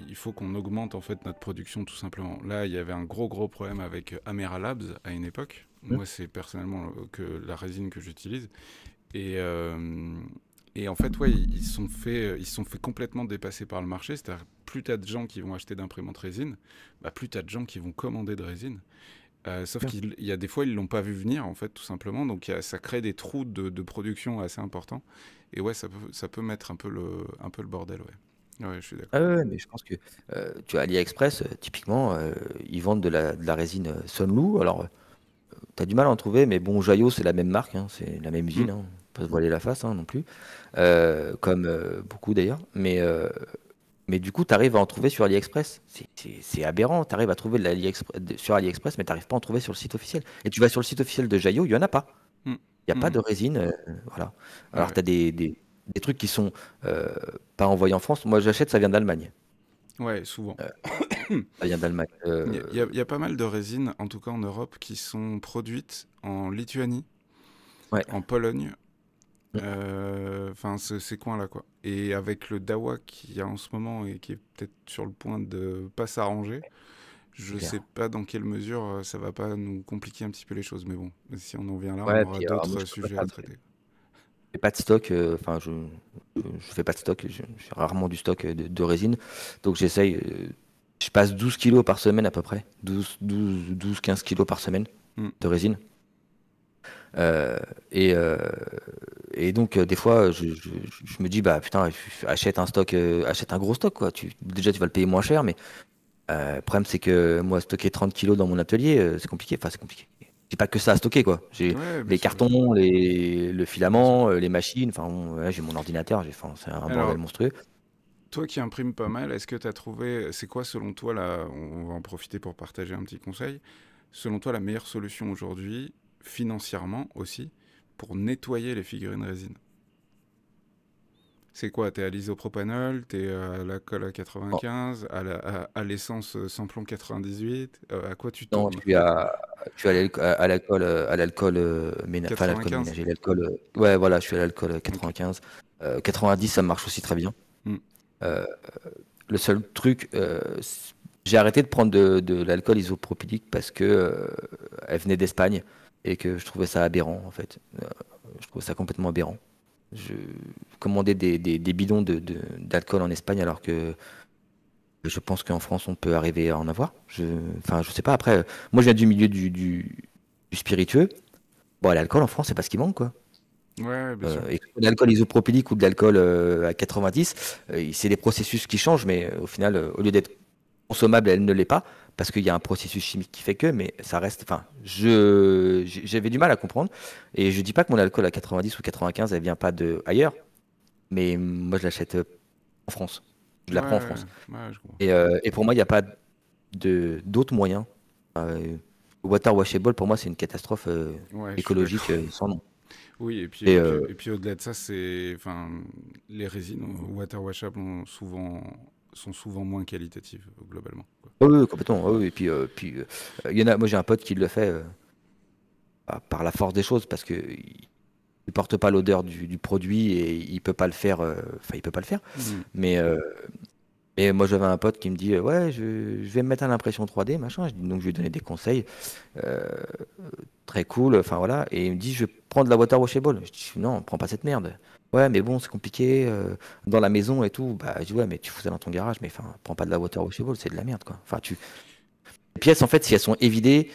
il faut qu'on augmente en fait notre production tout simplement. Là, il y avait un gros problème avec Amera Labs à une époque. Hum, Moi, c'est personnellement que la résine que j'utilise. Et, et en fait, ouais, ils se sont fait complètement dépasser par le marché. C'est-à-dire, plus tu as de gens qui vont acheter d'imprimantes résine, bah, plus tu as de gens qui vont commander de résine. Sauf bien. qu'il y a des fois, ils l'ont pas vu venir, en fait, tout simplement. Donc, ça crée des trous de production assez importants. Et ouais, ça peut mettre un peu le bordel, ouais. Ouais, je suis Ah d'accord. ouais, ouais, mais je pense que tu as AliExpress, typiquement, ils vendent de la résine Sunloo. Alors, tu as du mal à en trouver, mais bon, Joyo, c'est la même marque, hein, c'est la même Hmm. usine, hein, pas se voiler la face, hein, non plus. Comme beaucoup d'ailleurs. Mais du coup, tu arrives à en trouver sur AliExpress. C'est aberrant. Tu arrives à trouver sur AliExpress, mais tu n'arrives pas à en trouver sur le site officiel. Et tu vas sur le site officiel de Jayo, il n'y en a pas. Hmm. Il n'y a pas Hmm. de résine. Voilà. Alors, Ouais. tu as des trucs qui sont pas envoyés en France. Moi, j'achète, ça vient d'Allemagne. Ouais, souvent. Ça vient d'Allemagne. Il y a pas mal de résines, en tout cas en Europe, qui sont produites en Lituanie, Ouais. en Pologne. Mm, Enfin, ces coins-là, quoi. Et avec le Dawa qu'il y a en ce moment et qui est peut-être sur le point de pas s'arranger, c'est je sais clair. pas dans quelle mesure ça va pas nous compliquer un petit peu les choses. Mais bon, si on en vient là, on Ouais, aura puis alors, moi, d'autres je peux sujets pas à faire traiter. fais pas de stock. Enfin, je fais pas de stock. J'ai rarement du stock de résine. Donc, j'essaye. Je passe 12 kilos par semaine à peu près. 15 kilos par semaine Hmm. de résine. Euh, et, euh, et donc, des fois, je me dis, bah putain, achète un stock, achète un gros stock, quoi. Déjà, tu vas le payer moins cher, mais le problème, c'est que moi, stocker 30 kilos dans mon atelier, c'est compliqué. Enfin, c'est compliqué. J'ai pas que ça à stocker, quoi. J'ai Ouais, bien les sûr, cartons, le bien sûr. filament, les machines, enfin, bon, ouais, j'ai mon ordinateur, enfin, c'est un bordel Alors, monstrueux. toi qui imprimes pas mal, est-ce que tu as trouvé, c'est quoi selon toi, là, on va en profiter pour partager un petit conseil, selon toi la meilleure solution aujourd'hui, financièrement aussi, pour nettoyer les figurines résine? C'est quoi? T'es à l'isopropanol, t'es à l'alcool à Oh, 95, à l'essence sans plomb 98, à quoi tu non, tournes? je suis à l'alcool, enfin, l'alcool 95? ménager, ouais, voilà, je suis à l'alcool Ok. 95. 90, ça marche aussi très bien. Hmm. Euh, Le seul truc, j'ai arrêté de prendre de l'alcool isopropylique parce que elle venait d'Espagne et que je trouvais ça aberrant en fait. Je trouvais ça complètement aberrant. Je commandais des bidons d'alcool en Espagne alors que je pense qu'en France on peut arriver à en avoir. Enfin, je sais pas. Après, moi je viens du milieu du spiritueux. Bon, l'alcool en France, c'est pas ce qui manque, quoi. Ouais, bien sûr. Et que ce soit de l'alcool isopropylique ou de l'alcool à 90, c'est des processus qui changent, mais au final, au lieu d'être consommable, elle ne l'est pas, parce qu'il y a un processus chimique qui fait que, mais ça reste. Enfin, j'avais du mal à comprendre. Et je dis pas que mon alcool à 90 ou 95, elle vient pas de ailleurs, mais moi, je l'achète en France. Je Ouais, la prends en ouais, France. ouais, je comprends. Et pour moi, il n'y a pas d'autres moyens. Water washable, pour moi, c'est une catastrophe Ouais, je suis d'accord. écologique sans nom. Oui, Et et puis au-delà de ça, c'est, enfin, les résines water washable ont souvent sont souvent moins qualitatives, globalement, quoi. Oui, oui, complètement. Oui, oui. Et puis, il y en a, moi j'ai un pote qui le fait par la force des choses parce que il porte pas l'odeur du produit et il peut pas le faire. Enfin, il peut pas le faire. Hmm. Mais, et moi, j'avais un pote qui me dit, ouais, je vais me mettre à l'impression 3D, machin. Donc, je lui ai donné des conseils. euh, Très cool. Enfin, voilà. Et il me dit, je prends de la water washable. Je dis, non, prends pas cette merde. Ouais, mais bon, c'est compliqué. Dans la maison et tout. Bah, je dis, ouais, mais tu fous ça dans ton garage. Mais enfin, prends pas de la water washable, c'est de la merde, quoi. Enfin, les pièces, en fait, si elles sont évidées,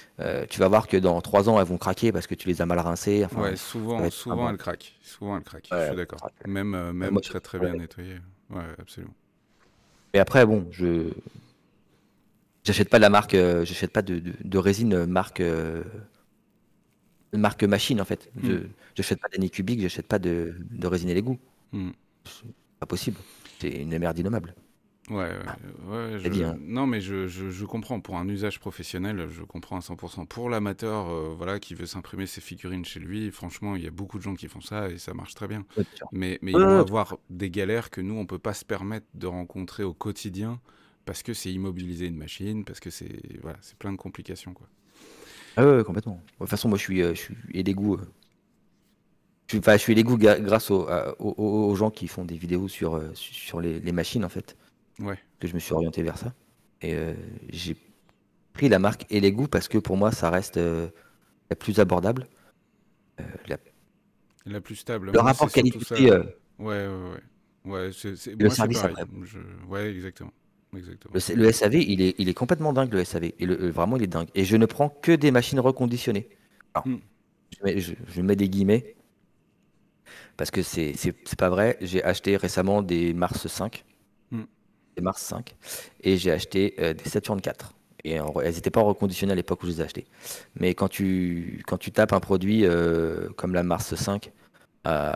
tu vas voir que dans 3 ans, elles vont craquer parce que tu les as mal rincées. Enfin, Ouais, ça va souvent, être un souvent bon. elle craque. Souvent elle craque, je Ouais, suis d'accord. ouais. Même Moi, j'ai très pas de très bien problème. nettoyé. Ouais, absolument. Mais après, bon, j'achète pas de la marque, j'achète pas de résine marque machine en fait. Hmm. J'achète pas d'année cubique, j'achète pas de résine et l'égout. Hmm. C'est pas possible. C'est une merde innommable. Ouais, Ah, ouais, la vie, hein. non, mais je comprends. Pour un usage professionnel, je comprends à 100%. Pour l'amateur, voilà, qui veut s'imprimer ses figurines chez lui, franchement, il y a beaucoup de gens qui font ça et ça marche très bien. Ouais, bien sûr. Mais ils Ouais, vont ouais, avoir des galères que nous, on peut pas se permettre de rencontrer au quotidien parce que c'est immobiliser une machine, parce que voilà, c'est plein de complications, quoi. ouais, complètement. De toute façon, moi, je suis et l'égout. Enfin, je suis l'égout grâce aux gens qui font des vidéos sur les machines en fait. Ouais. Que je me suis orienté vers ça. Et j'ai pris la marque et l'égout parce que pour moi, ça reste la plus abordable. Euh, la- La plus stable. Le Moi, c'est rapport surtout qualité ça. Ouais, ouais, ouais. Ouais, et le moi, c'est service pareil. après. Ouais, exactement. Exactement. Le SAV, il est complètement dingue, le SAV. Vraiment, il est dingue. Et je ne prends que des machines reconditionnées. Alors, Hmm. je mets des guillemets parce que c'est pas vrai. J'ai acheté récemment des Mars 5, Hmm. des Mars 5, et j'ai acheté des Saturn 4. Et elles n'étaient pas reconditionnées à l'époque où je les ai achetées. Mais quand tu tapes un produit comme la Mars 5, euh,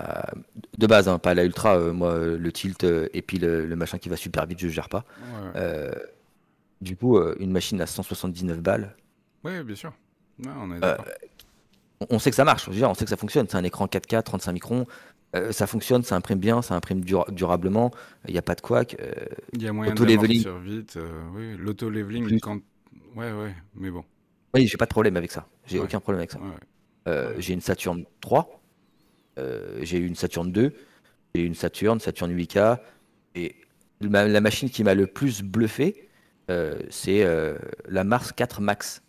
de base, hein, pas la Ultra, moi, le tilt et puis le machin qui va super vite, je gère pas. Ouais, Euh, Du coup, une machine à 179 balles, ouais, bien sûr. Ouais, on est euh, d'accord. on sait que ça marche, je veux dire, on sait que ça fonctionne. C'est un écran 4K, 35 microns, ça fonctionne, ça imprime bien, ça imprime durablement, il n'y a pas de couac. Il y a moyen de Auto-leveling l'amortir vite. Oui, en l'auto-leveling, plus. quand. Ouais, ouais, mais bon. Oui, j'ai pas de problème avec ça. J'ai Ouais, aucun problème avec ça. ouais, J'ai une Saturn 3, j'ai eu une Saturn 2, j'ai eu une Saturn 8K, et la machine qui m'a le plus bluffé, c'est la Mars 4 Max.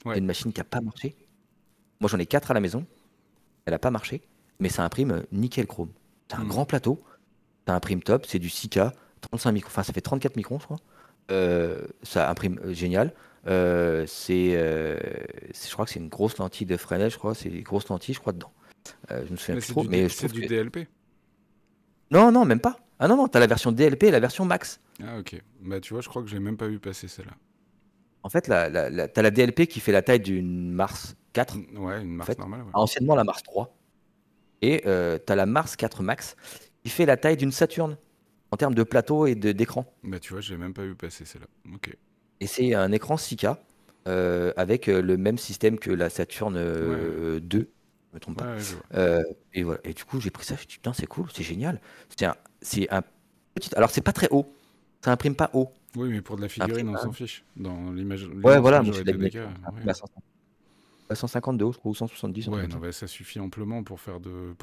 C'est ouais. une machine qui n'a pas marché. Moi, j'en ai 4 à la maison. Elle n'a pas marché, mais ça imprime nickel chrome. C'est un Hmm. grand plateau, ça imprime top, c'est du 6K, 35 microns, enfin ça fait 34 microns, je crois. Ça imprime génial. Je crois que c'est une grosse lentille de Fresnel, je crois, c'est une grosse lentille, je crois, dedans. Je me souviens Mais plus trop, mais je c'est trouve du que. DLP. Non, non, même pas. Ah non, non, t'as la version DLP et la version Max. Ah, ok. Bah, tu vois, je crois que j'ai même pas vu passer celle-là. En fait, t'as la DLP qui fait la taille d'une Mars 4, Ouais, une en Mars fait, normale, ouais. anciennement la Mars 3. Et t'as la Mars 4 Max qui fait la taille d'une Saturn en termes de plateau et d'écran. Bah, tu vois, j'ai même pas vu passer celle-là. Ok. Et c'est un écran 6K avec le même système que la Saturn Ouais, 2, je me trompe ouais, pas. ouais, je vois. Et voilà. Et du coup, j'ai pris ça, je me suis dit, putain, c'est cool, c'est génial. C'est un petit. Alors, c'est pas très haut. Ça imprime pas haut. Oui, mais pour de la Ça imprime figurine, on pas. s'en fiche. Dans Ouais, l'immense voilà, moi je fais de majorité des cas, l'animation. Ça imprime ouais. à 150 de haut, je crois, ou 170, un truc Ouais, comme non, ça. bah, ça suffit amplement pour faire du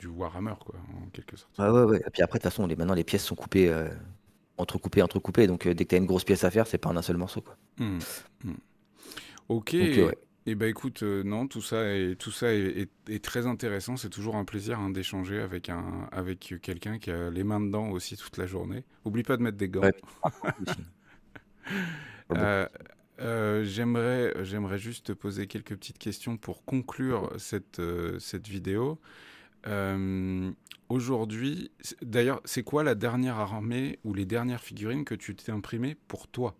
Warhammer, quoi, en quelque sorte. Ouais, ouais, ouais. Et puis après, de toute façon, maintenant, les pièces sont coupées, entrecoupées, entrecoupées. Donc, dès que tu as une grosse pièce à faire, c'est pas en un seul morceau, quoi. Hmm, hmm. Ok, Donc, et ouais. bah écoute, non, tout ça est très intéressant. C'est toujours un plaisir, hein, d'échanger avec quelqu'un qui a les mains dedans aussi toute la journée. Oublie pas de mettre des gants. Ouais, puis, aussi. Pas beaucoup. Euh, j'aimerais juste te poser quelques petites questions pour conclure cette vidéo. Euh, Aujourd'hui, d'ailleurs, c'est quoi la dernière armée ou les dernières figurines que tu t'es imprimées pour toi?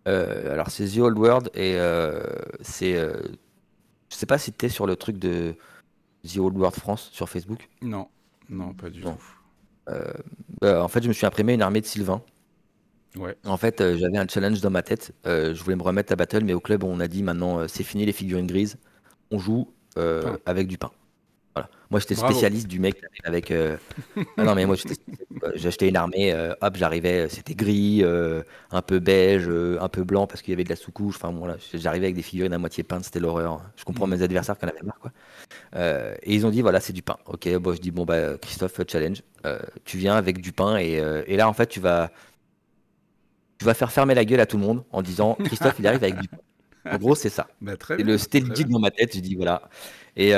Alors, c'est The Old World et c'est. Je sais pas si t'es sur le truc de The Old World France sur Facebook. Non, non, pas du Non. tout. Euh, En fait, je me suis imprimé une armée de Sylvain. Ouais. En fait, j'avais un challenge dans ma tête. Je voulais me remettre à Battle, mais au club, on a dit maintenant, c'est fini les figurines grises. On joue Pain. avec du pain. Voilà. Moi, j'étais Bravo. spécialiste du mec avec. Ah non, mais moi, j'ai acheté une armée. Hop, j'arrivais, c'était gris, un peu beige, un peu blanc parce qu'il y avait de la sous-couche. Enfin, bon, là, j'arrivais avec des figurines à moitié peintes, c'était l'horreur. Je comprends Hmm. mes adversaires qui en avaient marre, quoi. Et ils ont dit, voilà, c'est du pain. Ok, bon, je dis, bon, bah, Christophe, challenge. Tu viens avec du pain et là, en fait, tu vas faire fermer la gueule à tout le monde en disant, Christophe, il arrive avec du pain. En gros, c'est ça. Bah, très bien, C'était le très deal bien. dans ma tête. Je dis, voilà. Et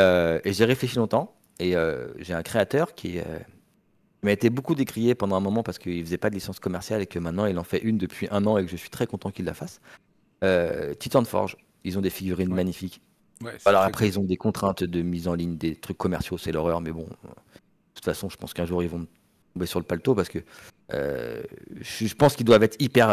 j'ai réfléchi longtemps. Et j'ai un créateur qui m'a été beaucoup décrié pendant un moment parce qu'il faisait pas de licence commerciale et que maintenant il en fait une depuis un an et que je suis très content qu'il la fasse. Titan Forge, ils ont des figurines Ouais, magnifiques. ouais, c'est Alors très après, cool. ils ont des contraintes de mise en ligne, des trucs commerciaux, c'est l'horreur, mais bon, de toute façon, je pense qu'un jour ils vont me tomber sur le paletot parce que euh, je pense qu'ils doivent être hyper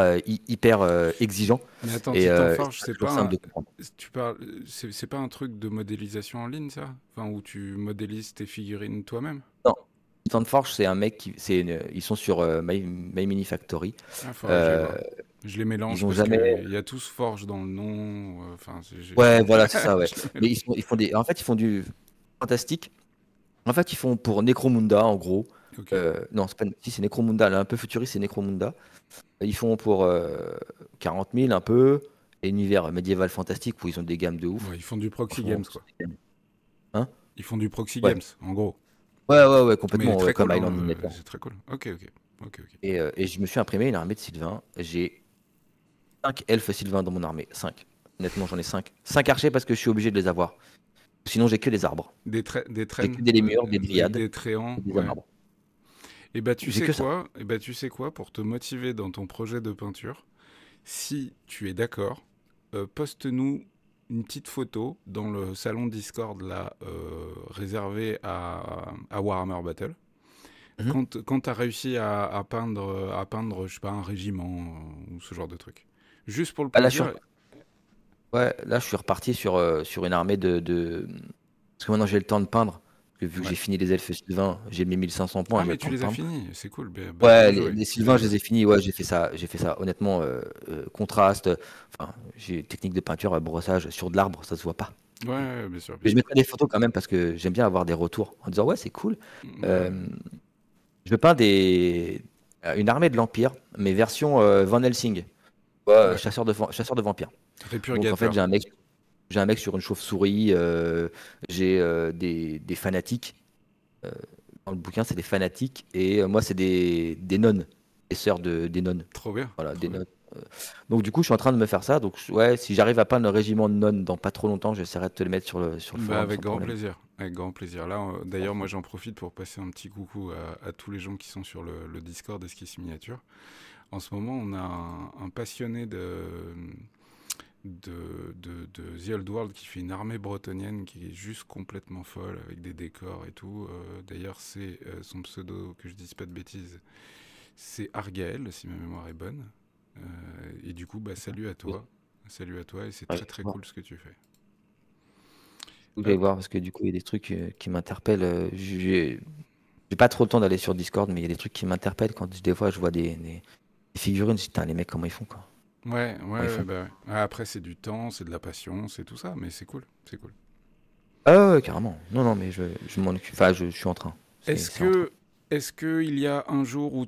exigeants Mais attends, et Titanforge, c'est pas toujours simple de comprendre. tu parles, c'est pas un truc de modélisation en ligne, ça? Enfin, où tu modélises tes figurines toi-même? Non, Titan Forge, c'est un mec ils sont sur My Mini Factory. Ah, faudrait que j'aille Euh, voir. Je les ils mélange ont parce jamais. que il y a tous Forge dans le nom. Enfin, Ouais, voilà, c'est ça, ouais. je les Mais mélange. en fait, ils font du fantastique. En fait, ils font pour Necromunda, en gros. Ok, Non, c'est pas, si c'est Necromunda, là, un peu futuriste, c'est Necromunda. Ils font pour 40 000, un peu, et univers médiéval fantastique où ils ont des gammes de ouf. ouais, ils font du proxy Franchement, games, c'est quoi. des gammes. Hein? Ils font du proxy Ouais. games, en gros. Ouais, Mais complètement, ouais, très comme cool, Island hein, Miniature. c'est très cool. Ok, ok, ok, ok. Et je me suis imprimé une armée de Sylvain. J'ai 5 elfes Sylvains dans mon armée. 5. Honnêtement, j'en ai 5. 5 archers parce que je suis obligé de les avoir. Sinon, j'ai que des arbres. Des J'ai que traînes, des lémures, des dryades des tréants, et des ouais. arbres. Et bah tu J'ai sais que ça. quoi? Et bah tu sais quoi? Pour te motiver dans ton projet de peinture, si tu es d'accord, poste-nous une petite photo dans le salon Discord là, réservé à Warhammer Battle. Mhm. Quand tu as réussi à peindre, je sais pas, un régiment ou ce genre de truc. Juste pour le Ah, là, je suis plaisir. Ouais, là, je suis reparti sur une armée Parce que maintenant, j'ai le temps de peindre. Parce que vu que Ouais. j'ai fini les elfes Sylvains, j'ai mes 1500 points, Ah, j'ai mais le tu temps de les as peindre. finis, c'est cool. Bah, bien Ouais, joué, les bien Sylvains, je joué. les ai finis. Ouais, j'ai fait ça. J'ai fait ça. Honnêtement, contraste. Enfin, j'ai technique de peinture, brossage sur de l'arbre, ça se voit pas. Ouais, ouais, bien sûr, bien Mais je sûr. mettrai des photos quand même parce que j'aime bien avoir des retours en disant ouais, c'est cool. Bah, Euh, je peins une armée de l'Empire, mais version Van Helsing, ouais, ouais. chasseur de vampires. Donc en fait, Répurgateur. j'ai un mec sur une chauve-souris, j'ai des fanatiques. euh, Dans le bouquin, c'est des fanatiques, et moi, c'est des nonnes, des sœurs des nonnes. Trop bien, Voilà, trop des bien. nonnes. Donc du coup, je suis en train de me faire ça. Donc ouais, si j'arrive à peindre le régiment de nonnes dans pas trop longtemps, j'essaierai de te le mettre sur le Bah, forum avec sans grand problème. plaisir. Avec grand plaisir. Là, d'ailleurs, moi, j'en profite pour passer un petit coucou à tous les gens qui sont sur le Discord Esquisse Miniature. En ce moment, on a un passionné de The Old World qui fait une armée bretonienne qui est juste complètement folle avec des décors et tout. D'ailleurs, c'est son pseudo, que je dise pas de bêtises, c'est Argael, si ma mémoire est bonne. Et du coup, bah, salut à Oui. toi. Salut à toi et c'est Ouais, très très bon. cool ce que tu fais. Je vais Hop. voir parce que du coup, il y a des trucs qui m'interpellent. J'ai pas trop le temps d'aller sur Discord, mais il y a des trucs qui m'interpellent quand des fois je vois des figurines. Je dis, putain, les mecs, comment ils font quoi? Ouais, ouais, Comment ils ouais, font? bah ouais. Ah, après, c'est du temps, c'est de la passion, c'est tout ça, mais c'est cool, c'est cool. Ah ouais, carrément. Non, non, mais je m'en occupe. Enfin, je suis en train. Est-ce C'est en train. que, est-ce que il y a un jour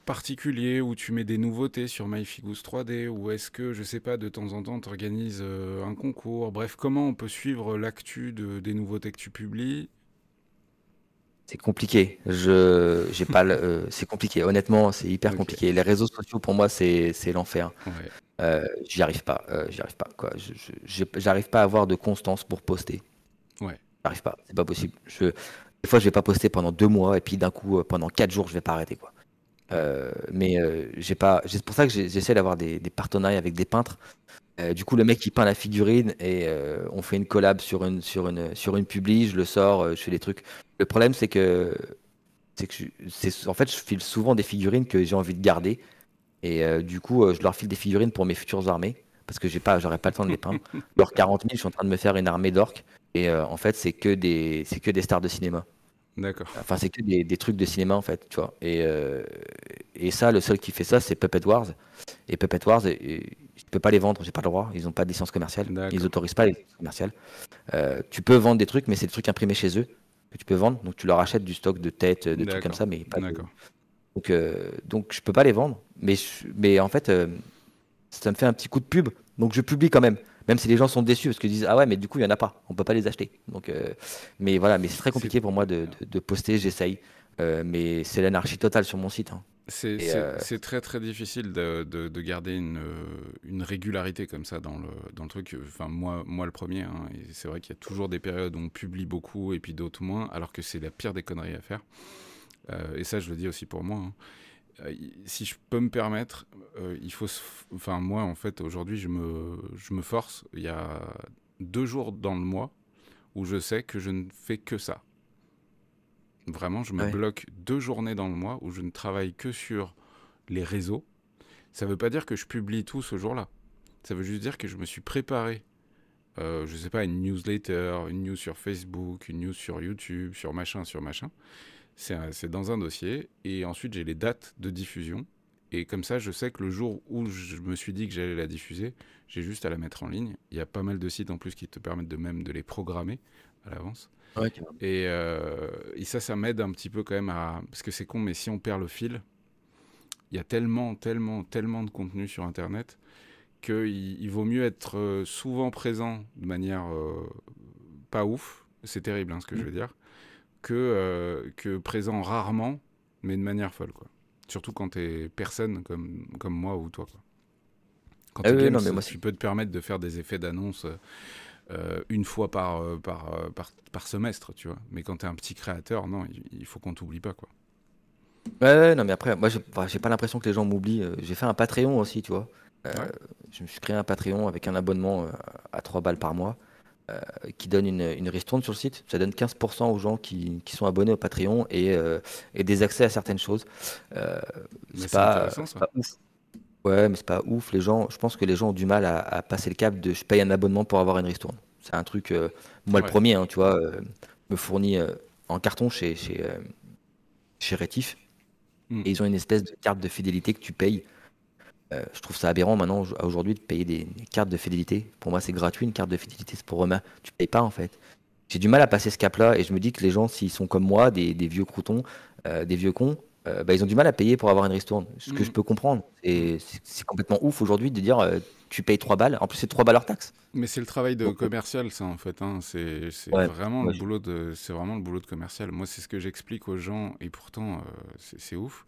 particulier où tu mets des nouveautés sur MyFigous 3D, ou est-ce que, je sais pas, de temps en temps, tu organises un concours? Bref, comment on peut suivre l'actu des nouveautés que tu publies? C'est compliqué. J'ai pas c'est compliqué. Honnêtement, c'est hyper Ok, compliqué. Les réseaux sociaux, pour moi, c'est l'enfer. ouais, J'y arrive pas. J'y arrive pas, quoi. J'arrive pas à avoir de constance pour poster. ouais, J'arrive pas. C'est pas possible. Des fois, je vais pas poster pendant 2 mois et puis d'un coup, pendant 4 jours, je vais pas arrêter, quoi. ouais. Mais j'ai pas. C'est pour ça que j'essaie d'avoir des partenariats avec des peintres. Du coup, le mec qui peint la figurine et on fait une collab sur une publi, je le sors, je fais des trucs. Le problème, en fait, je file souvent des figurines que j'ai envie de garder et du coup, je leur file des figurines pour mes futures armées parce que j'aurais pas le temps de les peindre. Leurs 40 000, je suis en train de me faire une armée d'orques et en fait, c'est que des stars de cinéma. D'accord. Enfin, c'est que des trucs de cinéma en fait, tu vois. Et ça, le seul qui fait ça, c'est Puppet Wars. Et Puppet Wars, je peux pas les vendre, j'ai pas le droit. Ils ont pas de licence commerciale. Ils D'accord. autorisent pas les licences commerciales. Tu peux vendre des trucs, mais c'est des trucs imprimés chez eux. que tu peux vendre. Donc tu leur achètes du stock de têtes, de trucs comme D'accord, ça, mais pas de. d'accord. Donc je peux pas les vendre. Mais en fait, ça me fait un petit coup de pub. Donc je publie quand même. Même si les gens sont déçus parce qu'ils disent ah ouais, mais du coup il y en a pas, on peut pas les acheter. Donc mais voilà, mais c'est très C'est compliqué pour moi de poster. J'essaye, mais c'est l'anarchie totale sur mon site, hein. c'est- Et c'est- c'est très très difficile de garder une régularité comme ça dans le truc. Enfin, moi le premier, hein, et c'est vrai qu'il y a toujours des périodes où on publie beaucoup et puis d'autres moins, alors que c'est la pire des conneries à faire. Et ça, je le dis aussi pour moi, hein. Si je peux me permettre, il faut. Enfin, moi, en fait, aujourd'hui, je me force. Il y a 2 jours dans le mois où je sais que je ne fais que ça. Vraiment, je me ouais, bloque 2 journées dans le mois où je ne travaille que sur les réseaux. Ça ne veut pas dire que je publie tout ce jour-là. Ça veut juste dire que je me suis préparé, je sais pas, une newsletter, une news sur Facebook, une news sur YouTube, sur machin, sur machin. C'est dans un dossier. Et ensuite, j'ai les dates de diffusion. Et comme ça, je sais que le jour où je me suis dit que j'allais la diffuser, j'ai juste à la mettre en ligne. Il y a pas mal de sites en plus qui te permettent de même de les programmer à l'avance. ouais, carrément. Et ça m'aide un petit peu quand même à... Parce que c'est con, mais si on perd le fil, il y a tellement, tellement, tellement de contenu sur Internet qu'il vaut mieux être souvent présent de manière pas ouf, c'est terrible hein, ce que je Mm. veux dire, que présent rarement, mais de manière folle, quoi. Surtout quand t'es personne comme moi ou toi, quoi. Quand Ah t'es oui, oui, games, non, mais moi tu c'est. peux te permettre de faire des effets d'annonce une fois par semestre, tu vois. Mais quand t'es un petit créateur, non, il faut qu'on t'oublie pas, quoi. Ouais, ouais, non, mais après, moi j'ai pas l'impression que les gens m'oublient. J'ai fait un Patreon aussi, tu vois. Euh, Ouais. je me suis créé un Patreon avec un abonnement à 3 balles par mois, qui donne une ristourne sur le site. Ça donne 15% aux gens qui sont abonnés au Patreon et des accès à certaines choses. Euh, Mais c'est c'est pas, intéressant, c'est ça. pas ouf. Ouais, mais c'est pas ouf. Les gens, je pense que les gens ont du mal à passer le cap de je paye un abonnement pour avoir une ristourne. C'est un truc, moi le Ouais. premier, hein, tu vois, me fournit en carton chez Rétif. Mm. Et ils ont une espèce de carte de fidélité que tu payes. Je trouve ça aberrant maintenant, aujourd'hui, de payer des cartes de fidélité. Pour moi, c'est gratuit, une carte de fidélité, c'est pour Romain. Tu payes pas, en fait. J'ai du mal à passer ce cap-là et je me dis que les gens, s'ils sont comme moi, des vieux croutons, des vieux cons, bah, ils ont du mal à payer pour avoir une ristourne. Ce que je Mm. peux comprendre. Mm. C'est complètement ouf aujourd'hui de dire tu payes 3 balles. En plus, c'est 3 balles hors taxe. Mais c'est le travail de Donc, commercial, ça, en fait, hein. C'est ouais, vraiment le ouais, boulot c'est vraiment le boulot de commercial. Moi, c'est ce que j'explique aux gens, et pourtant, c'est ouf.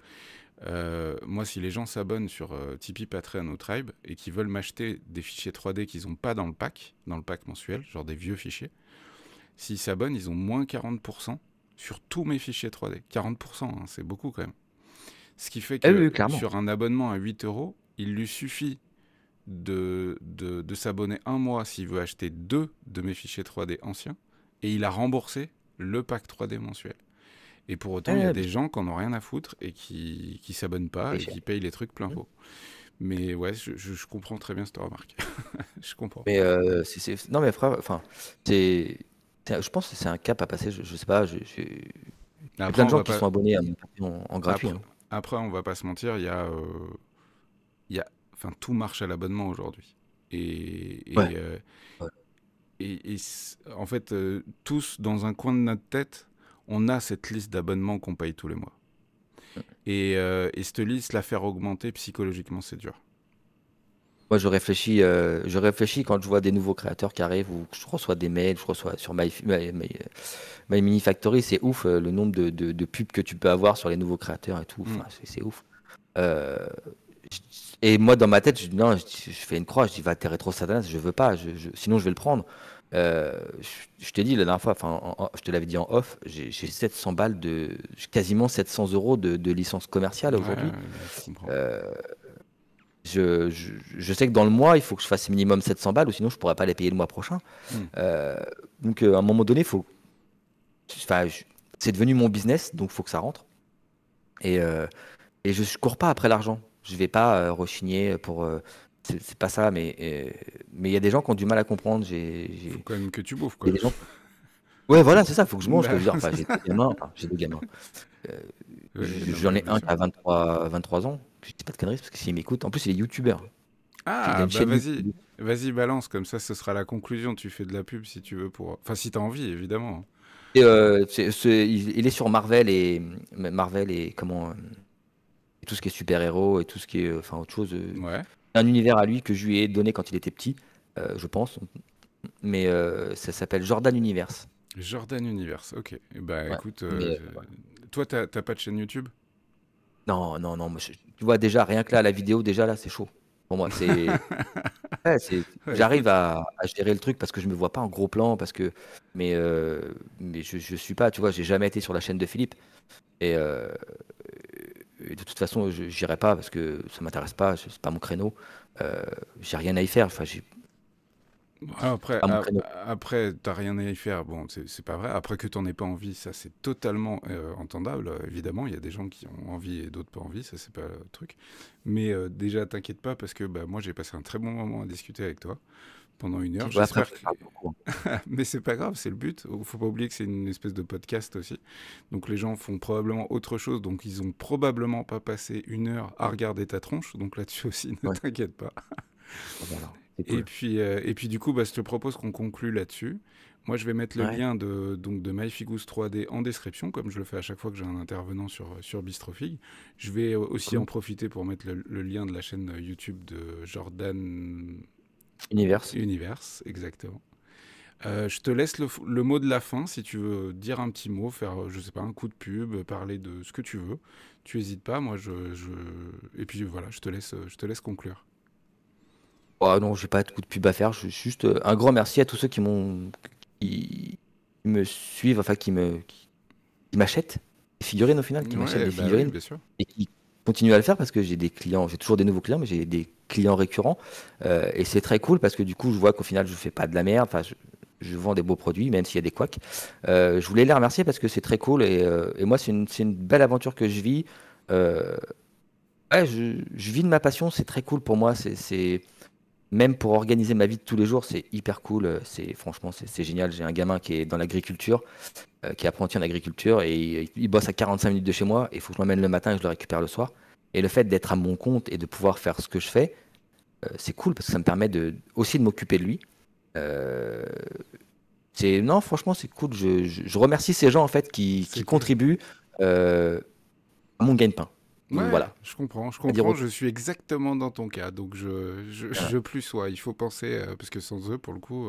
Moi, si les gens s'abonnent sur Tipeee, Patreon ou Tribe, et qu'ils veulent m'acheter des fichiers 3D qu'ils n'ont pas dans le pack mensuel, genre des vieux fichiers, s'ils s'abonnent, ils ont moins 40% sur tous mes fichiers 3D. 40%, hein, c'est beaucoup quand même. Ce qui fait ah oui, que oui, clairement. sur un abonnement à 8 euros, il lui suffit de s'abonner un mois s'il veut acheter 2 de mes fichiers 3D anciens, et il a remboursé le pack 3D mensuel. Et pour autant, il y a Ouais, des gens qui en ont rien à foutre et qui s'abonnent pas c'est et cher. qui payent les trucs plein Mm. pot. Mais ouais, je comprends très bien cette remarque. Je comprends. Mais non, mais frère, enfin, c'est, je pense que c'est un cap à passer. Je sais pas. Il y a Après, plein de on gens va qui pas. sont abonnés à mon Patreon en gratuit, Après, hein. après, on va pas se mentir, enfin, tout marche à l'abonnement aujourd'hui. Ouais. Ouais. En fait, tous, dans un coin de notre tête, on a cette liste d'abonnements qu'on paye tous les mois. Et cette liste, la faire augmenter psychologiquement, c'est dur. Moi, je réfléchis quand je vois des nouveaux créateurs qui arrivent ou que je reçois des mails, je reçois sur My Mini Factory, c'est ouf le nombre de pubs que tu peux avoir sur les nouveaux créateurs et tout. Mm. Enfin, c'est ouf. Euh, je- et moi, dans ma tête, je dis non, je fais une croix, je dis va t'es rétro satanas, je veux pas, sinon je vais le prendre. Je te dis la dernière fois, enfin, je te l'avais dit en off, j'ai 700 balles quasiment 700 euros de licence commerciale Ouais, aujourd'hui. je comprends. Euh, je sais que dans le mois, il faut que je fasse minimum 700 balles, ou sinon je pourrais pas les payer le mois prochain. Mm. Euh, donc, à un moment donné, enfin, c'est devenu mon business, donc il faut que ça rentre. Et, euh, et je cours pas après l'argent. Je vais pas rechigner pour. C'est pas ça, mais il y a des gens qui ont du mal à comprendre. Faut quand même que tu bouffes, Il y quoi. a des gens. Ouais, voilà, c'est ça. Il faut que je mange. Bah, Enfin, j'ai deux gamins. Enfin, j'ai deux gamins. Euh, oui, non, J'en mais ai bien un qui sûr. a 23 ans. Je dis pas de conneries parce que s'il m'écoute, en plus il est youtubeur. Il a Ah, une bah chaîne vas-y. YouTube. Vas-y, balance. Comme ça, ce sera la conclusion. Tu fais de la pub si tu veux pour. Enfin, si t'as envie, évidemment. Il est sur Marvel et comment et tout ce qui est super-héros et tout ce qui est enfin autre chose. Ouais. Un univers à lui que je lui ai donné quand il était petit, je pense. Mais ça s'appelle Jordan Universe. Jordan Universe, ok. Eh bah Ouais. écoute, Mais toi, t'as pas de chaîne YouTube? non, non, non. Tu vois déjà rien que là la vidéo déjà là c'est chaud. Pour moi c'est ouais, Ouais, j'arrive écoute. à gérer le truc parce que je me vois pas en gros plan mais je suis pas, tu vois, j'ai jamais été sur la chaîne de Philippe et, euh, et de toute façon j'irai pas parce que ça m'intéresse pas, c'est pas mon créneau. J'ai rien à y faire, enfin Bon, c'est après, pas mon créneau. après, t'as rien à y faire. Bon, c'est pas vrai. Après que t'en aies pas envie, ça c'est totalement entendable. Évidemment, il y a des gens qui ont envie et d'autres pas envie. Ça c'est pas le truc. Mais déjà, t'inquiète pas parce que bah, moi j'ai passé un très bon moment à discuter avec toi pendant 1 heure. Ouais, après J'espère je que. parle beaucoup, hein. Mais c'est pas grave, c'est le but. Faut pas oublier que c'est une espèce de podcast aussi. Donc les gens font probablement autre chose. Donc ils ont probablement pas passé 1 heure à regarder ta tronche. Donc là-dessus aussi, ne Ouais, t'inquiète pas. voilà, c'est cool. Et puis du coup, bah, je te propose qu'on conclue là-dessus. Moi, je vais mettre le Ouais, lien de MyFigus 3D en description, comme je le fais à chaque fois que j'ai un intervenant sur Bistrofig. Je vais aussi cool. en profiter pour mettre le lien de la chaîne YouTube de Jordan Universe. Universe, exactement. Je te laisse le mot de la fin si tu veux dire un petit mot, faire, je sais pas, un coup de pub, parler de ce que tu veux. Tu hésites pas, moi Et puis voilà, je te laisse conclure. Oh non, j'ai pas de coup de pub à faire. Juste un grand merci à tous ceux qui me suivent, enfin qui m'achètent des figurines au final, qui m'achètent Ouais, des bah oui, figurines bien sûr. et qui continuent à le faire parce que j'ai des clients, j'ai toujours des nouveaux clients, mais j'ai des clients récurrents et c'est très cool parce que du coup, je vois qu'au final, je fais pas de la merde. Enfin, je vends des beaux produits, même s'il y a des couacs. Je voulais les remercier parce que c'est très cool et moi, c'est une belle aventure que je vis. Euh, ouais, je vis de ma passion, c'est très cool pour moi. Même pour organiser ma vie de tous les jours, c'est hyper cool. Franchement, c'est génial. J'ai un gamin qui est dans l'agriculture, qui est apprenti en agriculture et il bosse à 45 minutes de chez moi. Il faut que je l'emmène le matin et je le récupère le soir. Et le fait d'être à mon compte et de pouvoir faire ce que je fais, c'est cool parce que ça me permet aussi de m'occuper de lui. Euh, non, franchement, c'est cool. Je remercie ces gens en fait C'est qui cool. contribuent à mon gagne-pain. Ouais, Voilà, je à dire comprends, autre je suis exactement dans ton cas, donc chose. je plus sois. Il faut penser, parce que sans eux, pour le coup,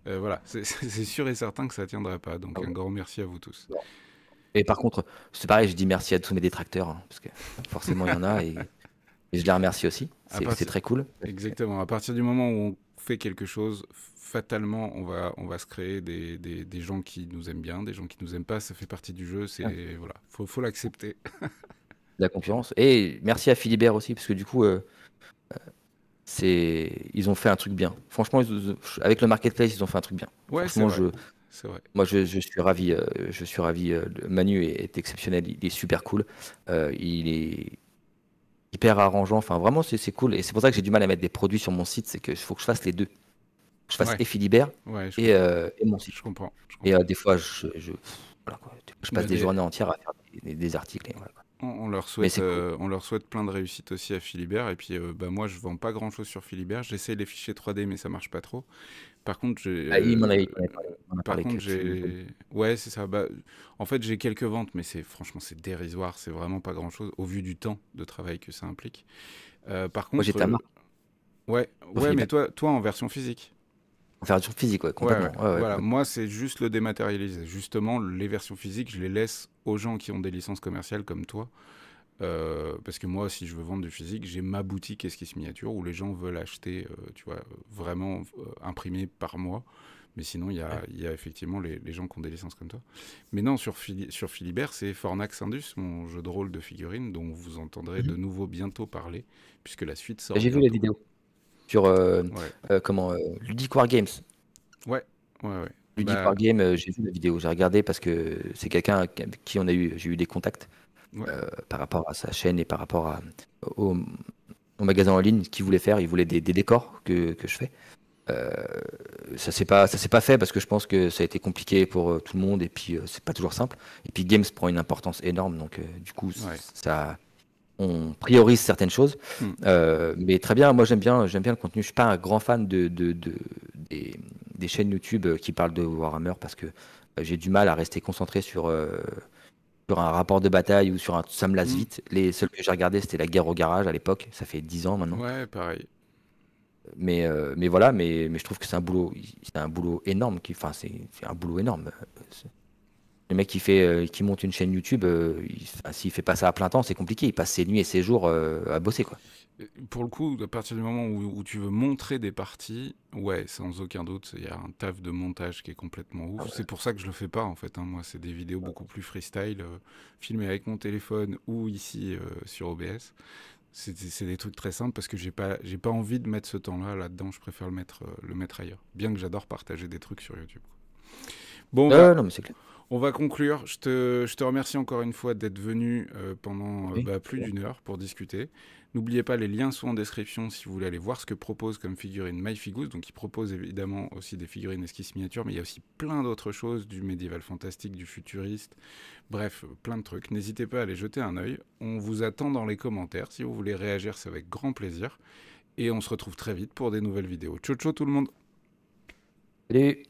voilà, c'est sûr et certain que ça tiendrait pas. Donc un Voilà. grand merci à vous tous. Et par contre, c'est pareil, je dis merci à tous mes détracteurs, hein, parce que forcément il y en a, et je les remercie aussi. À C'est partir, très cool. exactement, à partir du moment où on fait quelque chose, fatalement, on va se créer des gens qui nous aiment bien, des gens qui nous aiment pas. Ça fait partie du jeu. Ouais, Voilà, faut l'accepter. la concurrence. Et merci à Philibert aussi, parce que du coup, ils ont fait un truc bien. Franchement, avec le marketplace, ils ont fait un truc bien. Ouais, c'est Franchement, vrai, c'est vrai. moi, je suis ravi. Je suis ravi. Manu est exceptionnel. Il est super cool. Il est hyper arrangeant. Enfin, vraiment, c'est cool. Et c'est pour ça que j'ai du mal à mettre des produits sur mon site. C'est qu'il faut que je fasse les deux. Que je fasse Ouais, et Philibert ouais, je comprends, et mon site. je comprends, je Et comprends. des fois, voilà, quoi. Je passe Bah, des journées entières à faire des articles. Et voilà, quoi. Mais c'est cool. on leur souhaite plein de réussite aussi à Philibert. Et puis, bah, moi, je vends pas grand-chose sur Philibert. J'essaie les fichiers 3D, mais ça marche pas trop. Par contre, Ah, il m'en a parlé que tu. ouais, c'est ça. Bah, en fait, j'ai quelques ventes, mais franchement, c'est dérisoire. C'est vraiment pas grand-chose au vu du temps de travail que ça implique. Par Moi, j'ai contre, ta marque ouais, au ouais, mais Philibert. toi, en version physique. En faire du physique, ouais, Ouais, complètement. ouais. Ouais, ouais, Voilà, complètement. moi, c'est juste le dématérialiser. Justement, les versions physiques, je les laisse aux gens qui ont des licences commerciales comme toi. Parce que moi, si je veux vendre du physique, j'ai ma boutique Esquisse Miniature où les gens veulent acheter, tu vois, vraiment imprimé par moi. Mais sinon, Ouais. il y a effectivement les gens qui ont des licences comme toi. Mais non, sur Philibert, c'est Fornax Indus, mon jeu de rôle de figurines, dont vous entendrez de Mhm. nouveau bientôt parler, puisque la suite sort J'ai vu la bientôt. vidéo sur Ouais, Ludic War Games. ouais, ouais. Ludic Bah, War Game, j'ai vu la vidéo. J'ai regardé parce que c'est quelqu'un avec qui j'ai eu des contacts ouais, par rapport à sa chaîne et par rapport au, au magasin en ligne qu'il voulait faire. Il voulait des décors que je fais. Euh, ça s'est pas fait parce que je pense que ça a été compliqué pour tout le monde et puis c'est pas toujours simple. Et puis Games prend une importance énorme, donc du coup ouais. ça, on priorise certaines choses. Hmm. Mais très bien, moi j'aime bien le contenu. Je suis pas un grand fan des des chaînes YouTube qui parlent de Warhammer parce que j'ai du mal à rester concentré sur un rapport de bataille ou sur un. Ça me lasse Hmm. vite. Les seuls que j'ai regardés, c'était La Guerre au garage à l'époque. Ça fait 10 ans maintenant. Ouais, pareil. Mais voilà, mais je trouve que c'est un boulot énorme. Enfin, c'est un boulot énorme. Le mec qui monte une chaîne YouTube, enfin, s'il fait pas ça à plein temps, c'est compliqué. Il passe ses nuits et ses jours à bosser, quoi. Pour le coup, à partir du moment où tu veux montrer des parties, ouais, sans aucun doute, il y a un taf de montage qui est complètement ouf. C'est pour ça que je le fais pas, en fait, hein. Moi, c'est des vidéos beaucoup plus freestyle, filmées avec mon téléphone ou ici sur OBS. C'est des trucs très simples parce que j'ai pas envie de mettre ce temps-là là-dedans. Je préfère le mettre ailleurs. Bien que j'adore partager des trucs sur YouTube. Bon, bah, Non, mais c'est clair. on va conclure. Je te remercie encore une fois d'être venu pendant Oui. bah, plus d'une heure pour discuter. N'oubliez pas, les liens sont en description si vous voulez aller voir ce que propose comme figurine MyFigous. Donc, il propose évidemment aussi des figurines esquisses miniatures, mais il y a aussi plein d'autres choses, du médiéval fantastique, du futuriste, bref, plein de trucs. N'hésitez pas à aller jeter un œil. On vous attend dans les commentaires. Si vous voulez réagir, c'est avec grand plaisir. Et on se retrouve très vite pour des nouvelles vidéos. Ciao, ciao tout le monde! Salut!